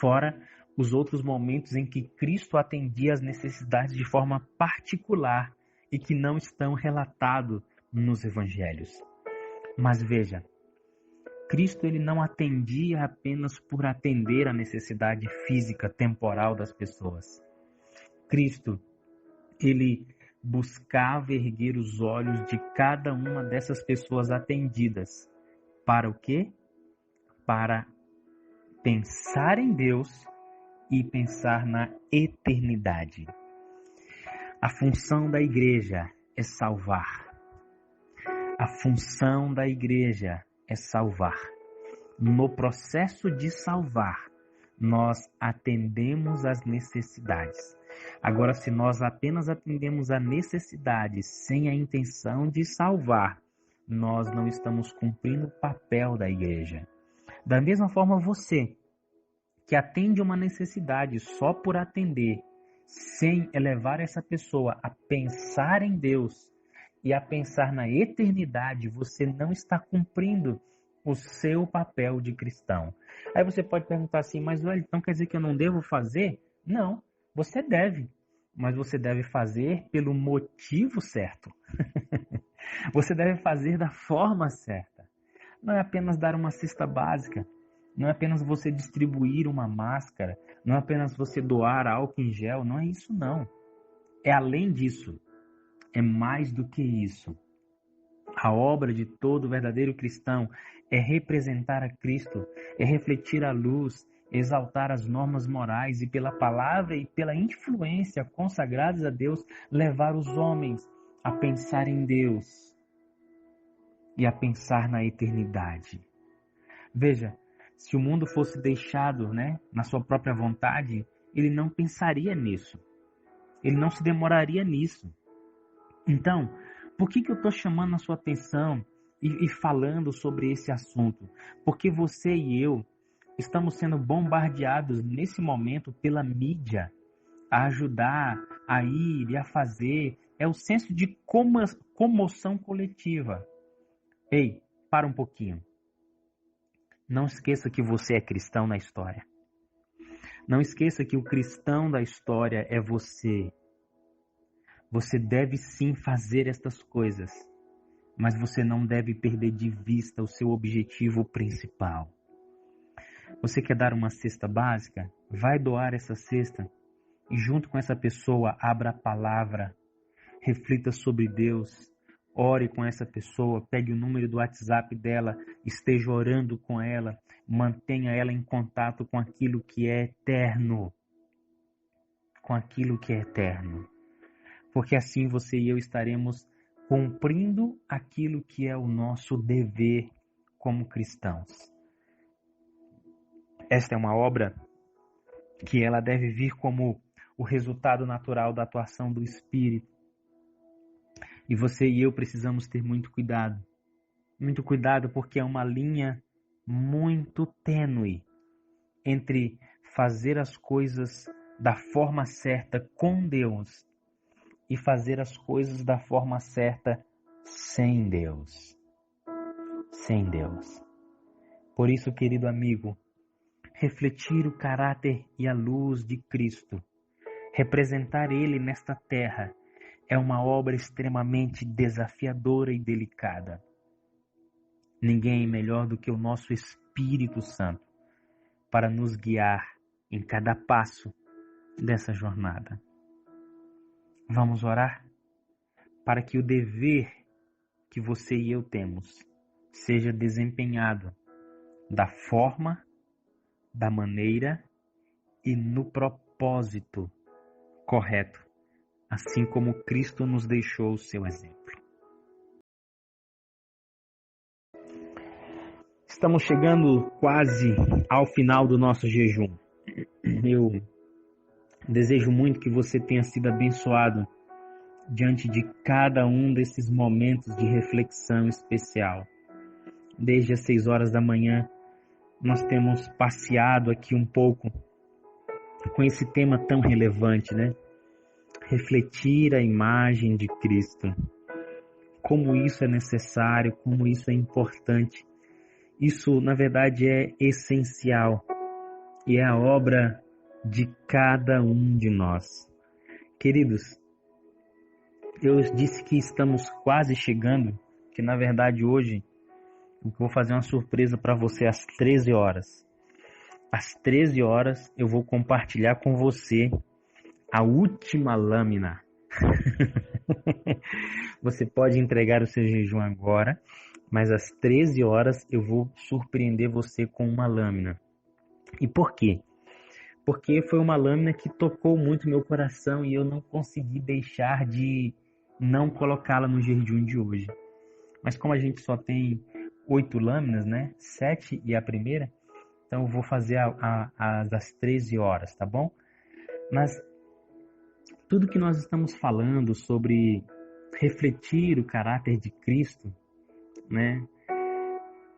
fora os outros momentos em que Cristo atendia às necessidades de forma particular e que não estão relatados nos Evangelhos. Mas veja, Cristo ele não atendia apenas por atender a necessidade física, temporal das pessoas. Cristo, ele buscava erguer os olhos de cada uma dessas pessoas atendidas. Para o quê? Para pensar em Deus e pensar na eternidade. A função da igreja é salvar. A função da igreja é salvar. No processo de salvar, nós atendemos às necessidades. Agora, se nós apenas atendemos a necessidade sem a intenção de salvar, nós não estamos cumprindo o papel da igreja. Da mesma forma, você que atende uma necessidade só por atender, sem elevar essa pessoa a pensar em Deus e a pensar na eternidade, você não está cumprindo o seu papel de cristão. Aí você pode perguntar assim, mas olha, então quer dizer que eu não devo fazer? Não, você deve, mas você deve fazer pelo motivo certo. Você deve fazer da forma certa. Não é apenas dar uma cesta básica, não é apenas você distribuir uma máscara, não é apenas você doar álcool em gel, não é isso não. É além disso, é mais do que isso. A obra de todo verdadeiro cristão é representar a Cristo, é refletir a luz, exaltar as normas morais e pela palavra e pela influência consagradas a Deus, levar os homens a pensar em Deus e a pensar na eternidade. Veja, se o mundo fosse deixado, na sua própria vontade, ele não pensaria nisso. Ele não se demoraria nisso. Então, por que eu estou chamando a sua atenção e falando sobre esse assunto? Porque você e eu estamos sendo bombardeados nesse momento pela mídia a ajudar, a ir e a fazer. É o senso de comoção coletiva. Ei, para um pouquinho. Não esqueça que você é cristão na história. Não esqueça que o cristão da história é você. Você deve sim fazer estas coisas, mas você não deve perder de vista o seu objetivo principal. Você quer dar uma cesta básica? Vai doar essa cesta e junto com essa pessoa abra a palavra, reflita sobre Deus, ore com essa pessoa, pegue o número do WhatsApp dela, esteja orando com ela, mantenha ela em contato com aquilo que é eterno. Com aquilo que é eterno. Porque assim você e eu estaremos cumprindo aquilo que é o nosso dever como cristãos. Esta é uma obra que ela deve vir como o resultado natural da atuação do Espírito. E você e eu precisamos ter muito cuidado porque é uma linha muito tênue entre fazer as coisas da forma certa com Deus e fazer as coisas da forma certa sem Deus. Sem Deus. Por isso, querido amigo, refletir o caráter e a luz de Cristo, representar Ele nesta terra, é uma obra extremamente desafiadora e delicada. Ninguém é melhor do que o nosso Espírito Santo para nos guiar em cada passo dessa jornada. Vamos orar para que o dever que você e eu temos seja desempenhado da forma, da maneira e no propósito correto, assim como Cristo nos deixou o seu exemplo. Estamos chegando quase ao final do nosso jejum. Eu desejo muito que você tenha sido abençoado diante de cada um desses momentos de reflexão especial. Desde as 6 horas da manhã, nós temos passeado aqui um pouco com esse tema tão relevante, né? Refletir a imagem de Cristo. Como isso é necessário, como isso é importante. Isso, na verdade, é essencial e é a obra de cada um de nós. Queridos, eu disse que estamos quase chegando, que na verdade hoje eu vou fazer uma surpresa para você às 13 horas. Às 13 horas eu vou compartilhar com você a última lâmina. Você pode entregar o seu jejum agora, mas às 13 horas eu vou surpreender você com uma lâmina. E por quê? Porque foi uma lâmina que tocou muito meu coração e eu não consegui deixar de não colocá-la no jejum de hoje. Mas como a gente só tem 8 lâminas, né? 7 e a primeira, então eu vou fazer às 13 horas, tá bom? Mas tudo que nós estamos falando sobre refletir o caráter de Cristo, né?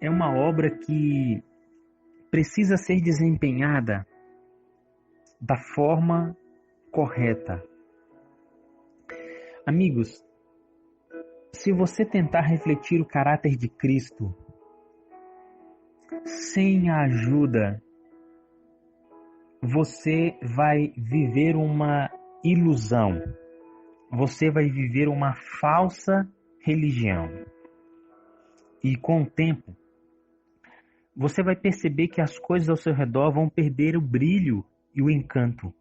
É uma obra que precisa ser desempenhada da forma correta. Amigos, se você tentar refletir o caráter de Cristo sem a ajuda, você vai viver uma ilusão. Você vai viver uma falsa religião. E com o tempo, você vai perceber que as coisas ao seu redor vão perder o brilho e o encanto.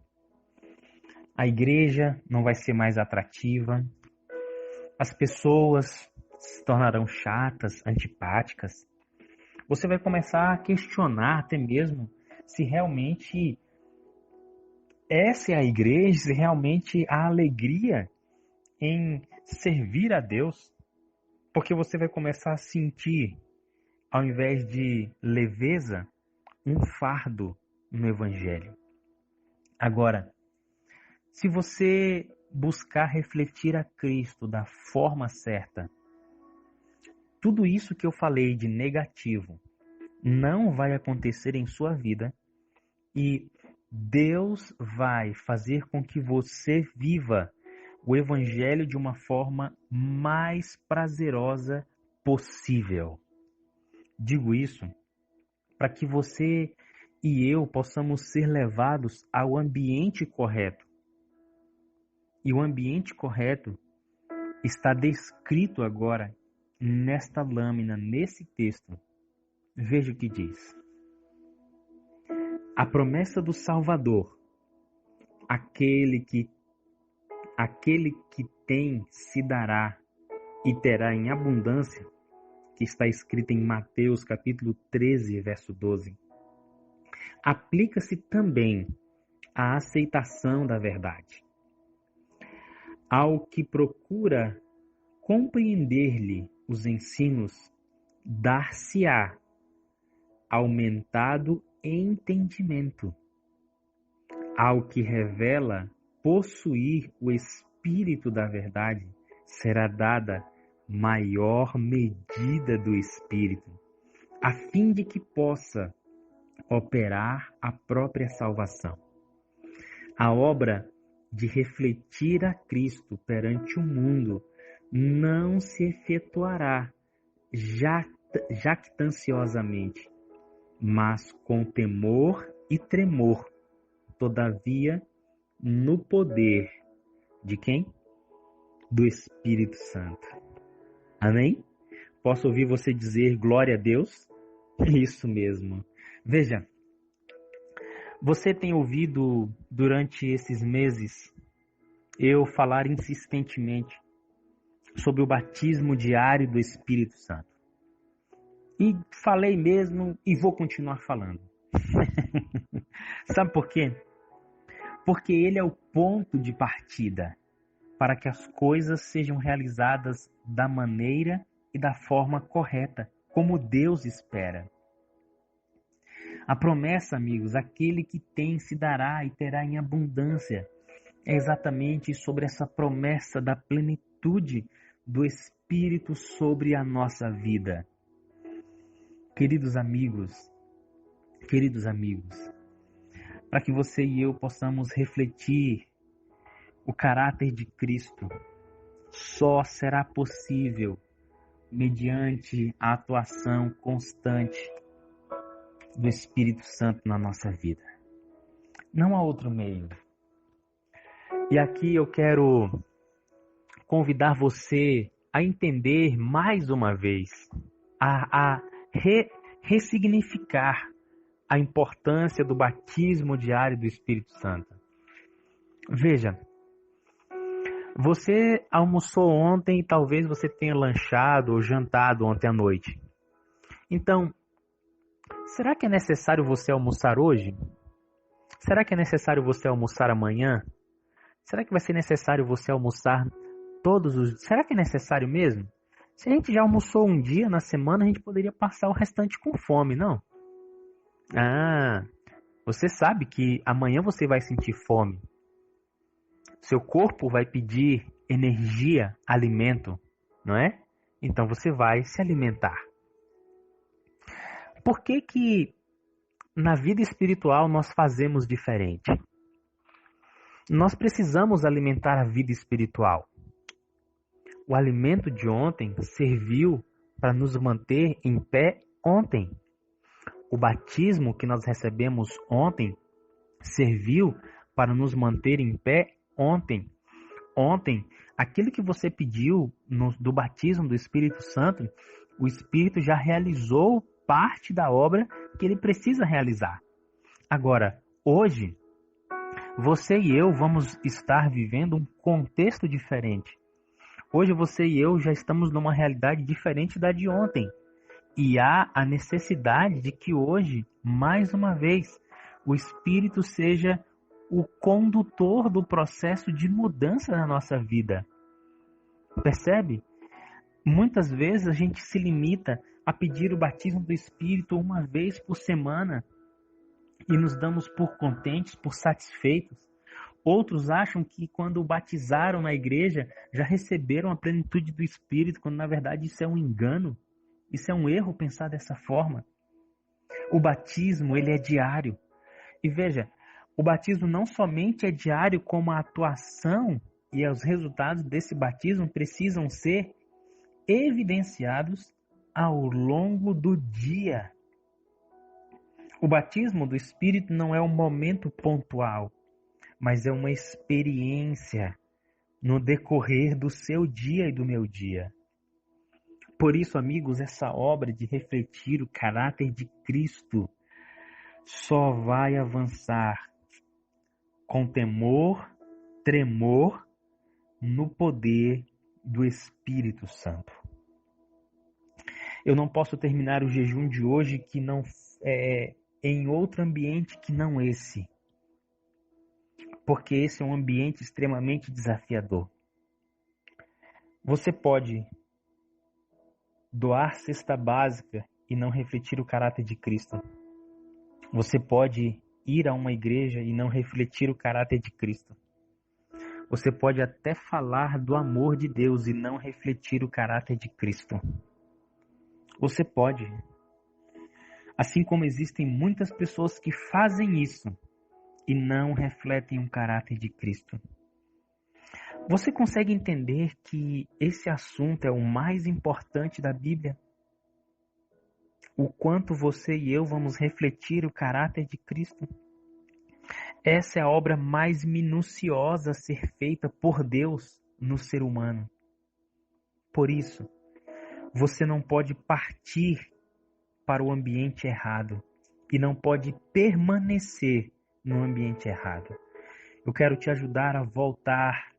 A igreja não vai ser mais atrativa. As pessoas se tornarão chatas, antipáticas. Você vai começar a questionar até mesmo se realmente essa é a igreja, se realmente há alegria em servir a Deus. Porque você vai começar a sentir, ao invés de leveza, um fardo no Evangelho. Agora, se você buscar refletir a Cristo da forma certa, tudo isso que eu falei de negativo não vai acontecer em sua vida e Deus vai fazer com que você viva o Evangelho de uma forma mais prazerosa possível. Digo isso para que você e eu possamos ser levados ao ambiente correto. E o ambiente correto está descrito agora nesta lâmina, nesse texto. Veja o que diz. A promessa do Salvador, aquele que tem se dará e terá em abundância, que está escrito em Mateus capítulo 13, verso 12, aplica-se também à aceitação da verdade. Ao que procura compreender-lhe os ensinos, dar-se-á aumentado entendimento. Ao que revela possuir o Espírito da verdade, será dada maior medida do Espírito, a fim de que possa operar a própria salvação. A obra de refletir a Cristo perante o mundo não se efetuará jactanciosamente, mas com temor e tremor, todavia no poder de quem? Do Espírito Santo. Amém? Posso ouvir você dizer glória a Deus? Isso mesmo. Veja, você tem ouvido durante esses meses eu falar insistentemente sobre o batismo diário do Espírito Santo. E falei mesmo e vou continuar falando. Sabe por quê? Porque ele é o ponto de partida para que as coisas sejam realizadas da maneira e da forma correta, como Deus espera. A promessa, amigos, aquele que tem se dará e terá em abundância. É exatamente sobre essa promessa da plenitude do Espírito sobre a nossa vida. Queridos amigos, para que você e eu possamos refletir o caráter de Cristo, só será possível mediante a atuação constante do Espírito Santo na nossa vida. Não há outro meio. E aqui eu quero convidar você a entender mais uma vez, a ressignificar a importância do batismo diário do Espírito Santo. Veja, você almoçou ontem e talvez você tenha lanchado ou jantado ontem à noite. Então, será que é necessário você almoçar hoje? Será que é necessário você almoçar amanhã? Será que vai ser necessário você almoçar todos os dias? Será que é necessário mesmo? Se a gente já almoçou um dia na semana, a gente poderia passar o restante com fome, não? Ah, você sabe que amanhã você vai sentir fome. Seu corpo vai pedir energia, alimento, não é? Então você vai se alimentar. Por que que na vida espiritual nós fazemos diferente? Nós precisamos alimentar a vida espiritual. O alimento de ontem serviu para nos manter em pé ontem. O batismo que nós recebemos ontem serviu para nos manter em pé ontem. Ontem, aquilo que você pediu do batismo do Espírito Santo, o Espírito já realizou parte da obra que ele precisa realizar. Agora, hoje, você e eu vamos estar vivendo um contexto diferente. Hoje você e eu já estamos numa realidade diferente da de ontem. E há a necessidade de que hoje, mais uma vez, o Espírito seja o condutor do processo de mudança na nossa vida. Percebe? Muitas vezes a gente se limita a pedir o batismo do Espírito uma vez por semana e nos damos por contentes, por satisfeitos. Outros acham que quando batizaram na igreja já receberam a plenitude do Espírito, quando na verdade isso é um engano. Isso é um erro pensar dessa forma. O batismo, ele é diário. E veja, o batismo não somente é diário, como a atuação e os resultados desse batismo precisam ser evidenciados ao longo do dia. O batismo do Espírito não é um momento pontual, mas é uma experiência no decorrer do seu dia e do meu dia. Por isso, amigos, essa obra de refletir o caráter de Cristo só vai avançar com temor, tremor, no poder do Espírito Santo. Eu não posso terminar o jejum de hoje que não em outro ambiente que não esse, porque esse é um ambiente extremamente desafiador. Você pode doar cesta básica e não refletir o caráter de Cristo. Você pode ir a uma igreja e não refletir o caráter de Cristo. Você pode até falar do amor de Deus e não refletir o caráter de Cristo. Você pode. Assim como existem muitas pessoas que fazem isso e não refletem o caráter de Cristo. Você consegue entender que esse assunto é o mais importante da Bíblia? O quanto você e eu vamos refletir o caráter de Cristo? Essa é a obra mais minuciosa a ser feita por Deus no ser humano. Por isso, você não pode partir para o ambiente errado e não pode permanecer no ambiente errado. Eu quero te ajudar a voltar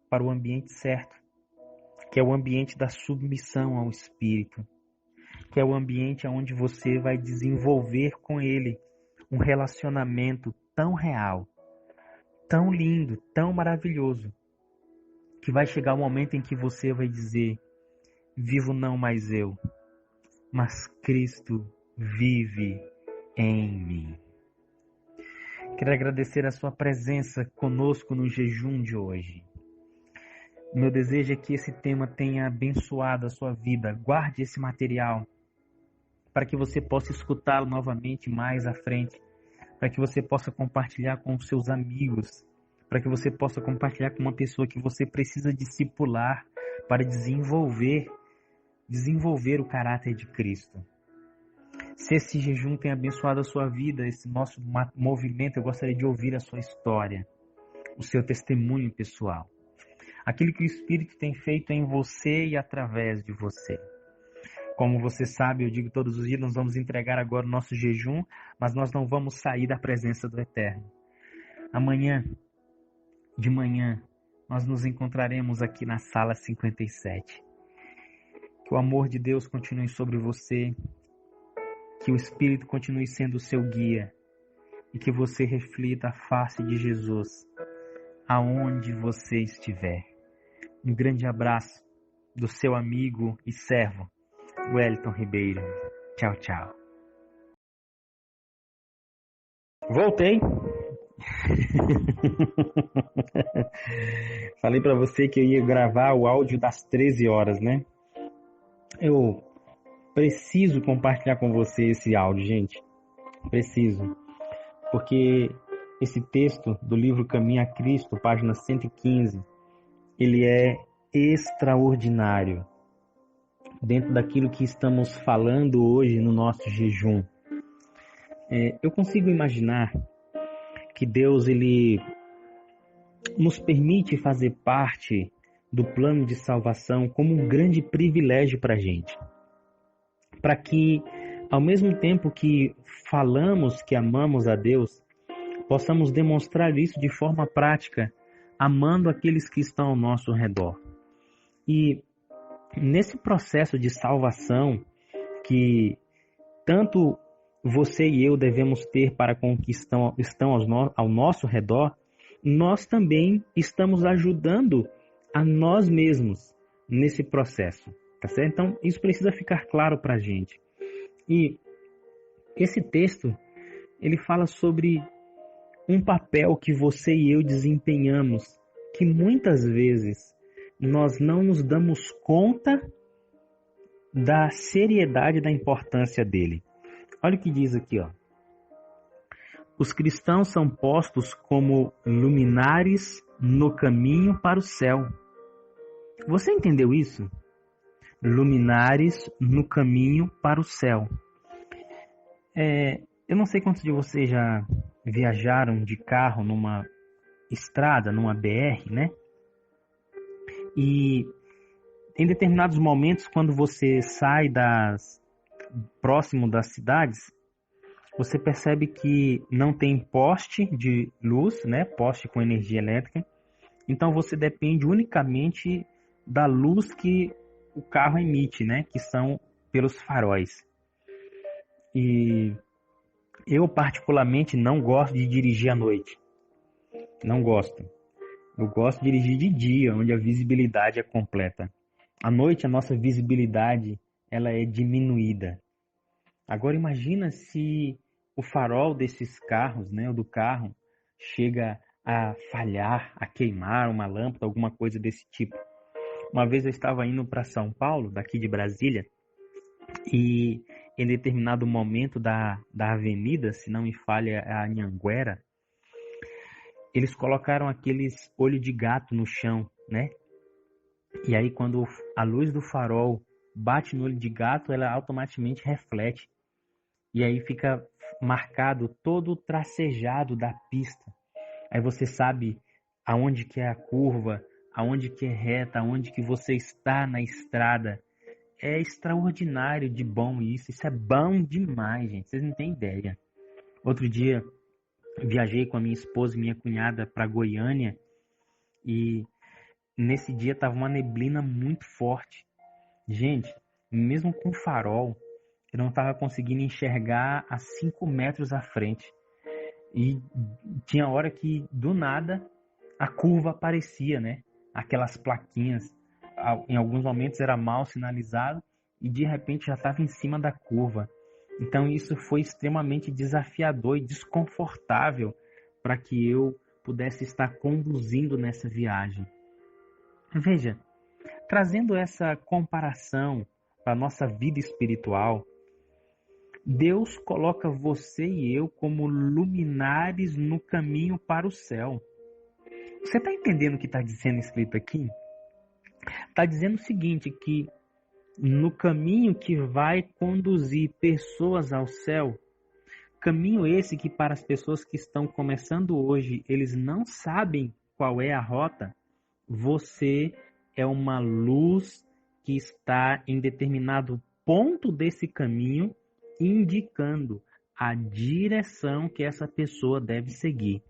para o ambiente certo, que é o ambiente da submissão ao Espírito, que é o ambiente onde você vai desenvolver com Ele um relacionamento tão real, tão lindo, tão maravilhoso, que vai chegar o momento em que você vai dizer: vivo não mais eu, mas Cristo vive em mim. Quero agradecer a sua presença conosco no jejum de hoje. Meu desejo é que esse tema tenha abençoado a sua vida. Guarde esse material para que você possa escutá-lo novamente mais à frente, para que você possa compartilhar com os seus amigos, para que você possa compartilhar com uma pessoa que você precisa discipular para desenvolver o caráter de Cristo. Se esse jejum tem abençoado a sua vida, esse nosso movimento, eu gostaria de ouvir a sua história, o seu testemunho pessoal. Aquilo que o Espírito tem feito em você e através de você. Como você sabe, eu digo todos os dias, nós vamos entregar agora o nosso jejum, mas nós não vamos sair da presença do Eterno. Amanhã, de manhã, nós nos encontraremos aqui na sala 57. Que o amor de Deus continue sobre você, que o Espírito continue sendo o seu guia e que você reflita a face de Jesus aonde você estiver. Um grande abraço do seu amigo e servo, Wellington Ribeiro. Tchau, tchau. Voltei. Falei para você que eu ia gravar o áudio das 13 horas, né? Eu preciso compartilhar com você esse áudio, gente. Preciso. Porque esse texto do livro Caminho a Cristo, página 115, ele é extraordinário dentro daquilo que estamos falando hoje no nosso jejum. Eu consigo imaginar que Deus ele nos permite fazer parte do plano de salvação como um grande privilégio para a gente. Para que, ao mesmo tempo que falamos que amamos a Deus, possamos demonstrar isso de forma prática, amando aqueles que estão ao nosso redor. E nesse processo de salvação que tanto você e eu devemos ter para com os que estão ao nosso redor, nós também estamos ajudando a nós mesmos nesse processo, tá certo? Então, isso precisa ficar claro para a gente. E esse texto, ele fala sobre um papel que você e eu desempenhamos, que muitas vezes nós não nos damos conta da seriedade da importância dele. Olha o que diz aqui, ó. Os cristãos são postos como luminares no caminho para o céu. Você entendeu isso? Luminares no caminho para o céu. Eu não sei quantos de vocês já viajaram de carro numa estrada, numa BR, né? E em determinados momentos, quando você sai próximo das cidades, você percebe que não tem poste de luz, né? Poste com energia elétrica. Então você depende unicamente da luz que o carro emite, né? Que são pelos faróis. E eu particularmente não gosto de dirigir à noite. Não gosto. Eu gosto de dirigir de dia, onde a visibilidade é completa. À noite a nossa visibilidade ela é diminuída. Agora imagina se o farol desses carros, né, o do carro, chega a falhar, a queimar uma lâmpada, alguma coisa desse tipo. Uma vez eu estava indo para São Paulo, daqui de Brasília, e em determinado momento da avenida, se não me falha a Anhanguera, eles colocaram aqueles olho de gato no chão, né? E aí quando a luz do farol bate no olho de gato, ela automaticamente reflete. E aí fica marcado todo o tracejado da pista. Aí você sabe aonde que é a curva, aonde que é reta, aonde que você está na estrada. É extraordinário de bom isso. Isso é bom demais, gente. Vocês não têm ideia. Outro dia viajei com a minha esposa e minha cunhada para Goiânia e nesse dia tava uma neblina muito forte. Gente, mesmo com farol, eu não estava conseguindo enxergar a 5 metros à frente. E tinha hora que, do nada, a curva aparecia, né? Aquelas plaquinhas, em alguns momentos era mal sinalizado e de repente já estava em cima da curva. Então isso foi extremamente desafiador e desconfortável para que eu pudesse estar conduzindo nessa viagem. Veja, trazendo essa comparação para a nossa vida espiritual, Deus coloca você e eu como luminares no caminho para o céu. Você está entendendo o que está sendo escrito aqui? Está dizendo o seguinte, que no caminho que vai conduzir pessoas ao céu, caminho esse que para as pessoas que estão começando hoje, eles não sabem qual é a rota, você é uma luz que está em determinado ponto desse caminho, indicando a direção que essa pessoa deve seguir.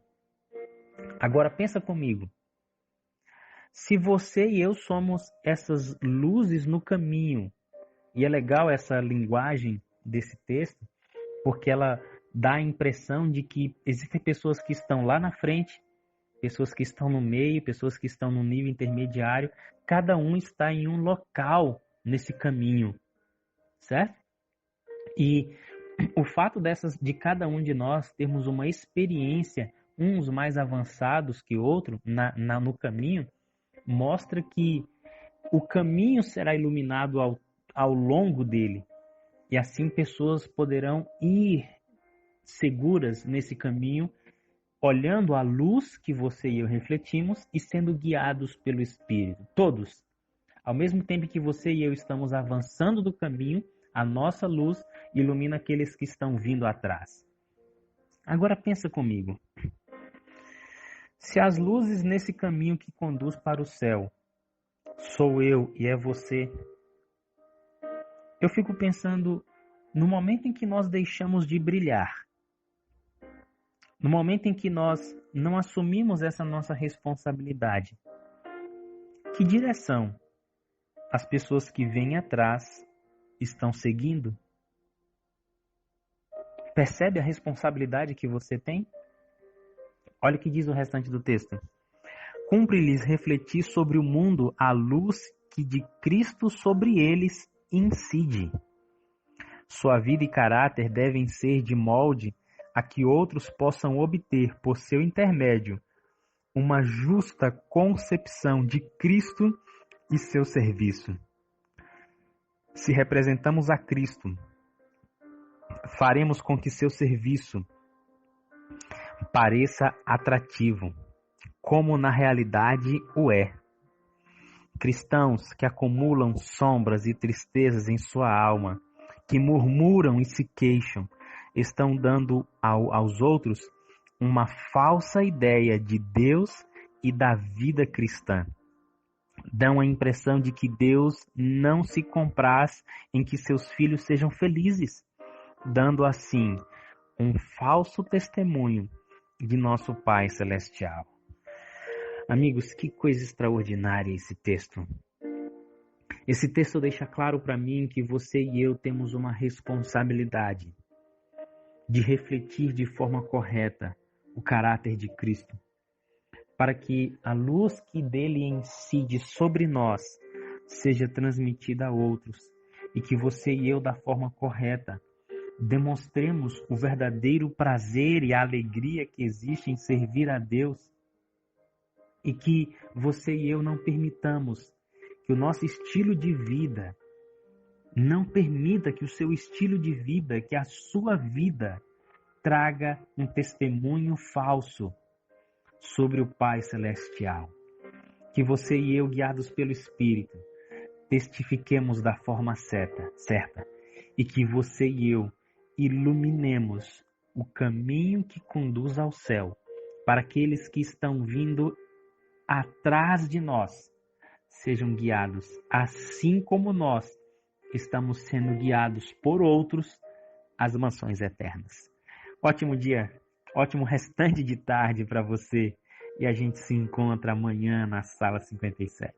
Agora pensa comigo. Se você e eu somos essas luzes no caminho, e é legal essa linguagem desse texto, porque ela dá a impressão de que existem pessoas que estão lá na frente, pessoas que estão no meio, pessoas que estão no nível intermediário, cada um está em um local nesse caminho, certo? E o fato de cada um de nós termos uma experiência, uns mais avançados que outros no caminho, mostra que o caminho será iluminado ao longo dele. E assim pessoas poderão ir seguras nesse caminho, olhando a luz que você e eu refletimos e sendo guiados pelo Espírito. Todos. Ao mesmo tempo que você e eu estamos avançando do caminho, a nossa luz ilumina aqueles que estão vindo atrás. Agora pensa comigo. Se as luzes nesse caminho que conduz para o céu sou eu e é você, eu fico pensando no momento em que nós deixamos de brilhar, no momento em que nós não assumimos essa nossa responsabilidade, que direção as pessoas que vêm atrás estão seguindo? Percebe a responsabilidade que você tem? Olha o que diz o restante do texto. Cumpre-lhes refletir sobre o mundo a luz que de Cristo sobre eles incide. Sua vida e caráter devem ser de molde a que outros possam obter, por seu intermédio, uma justa concepção de Cristo e seu serviço. Se representamos a Cristo, faremos com que seu serviço pareça atrativo, como na realidade o é. Cristãos que acumulam sombras e tristezas em sua alma, que murmuram e se queixam, estão dando aos outros uma falsa ideia de Deus e da vida cristã. Dão a impressão de que Deus não se compraz em que seus filhos sejam felizes, dando assim um falso testemunho de nosso Pai Celestial. Amigos, que coisa extraordinária esse texto. Esse texto deixa claro para mim que você e eu temos uma responsabilidade de refletir de forma correta o caráter de Cristo, para que a luz que dele incide sobre nós seja transmitida a outros e que você e eu, da forma correta, demonstremos o verdadeiro prazer e a alegria que existe em servir a Deus, e que você e eu não permitamos que o nosso estilo de vida, não permita que o seu estilo de vida, que a sua vida traga um testemunho falso sobre o Pai Celestial. Que você e eu, guiados pelo Espírito, testifiquemos da forma certa, e que você e eu iluminemos o caminho que conduz ao céu para aqueles que estão vindo atrás de nós sejam guiados, assim como nós estamos sendo guiados por outros às mansões eternas. Ótimo dia, ótimo restante de tarde para você, e a gente se encontra amanhã na sala 57.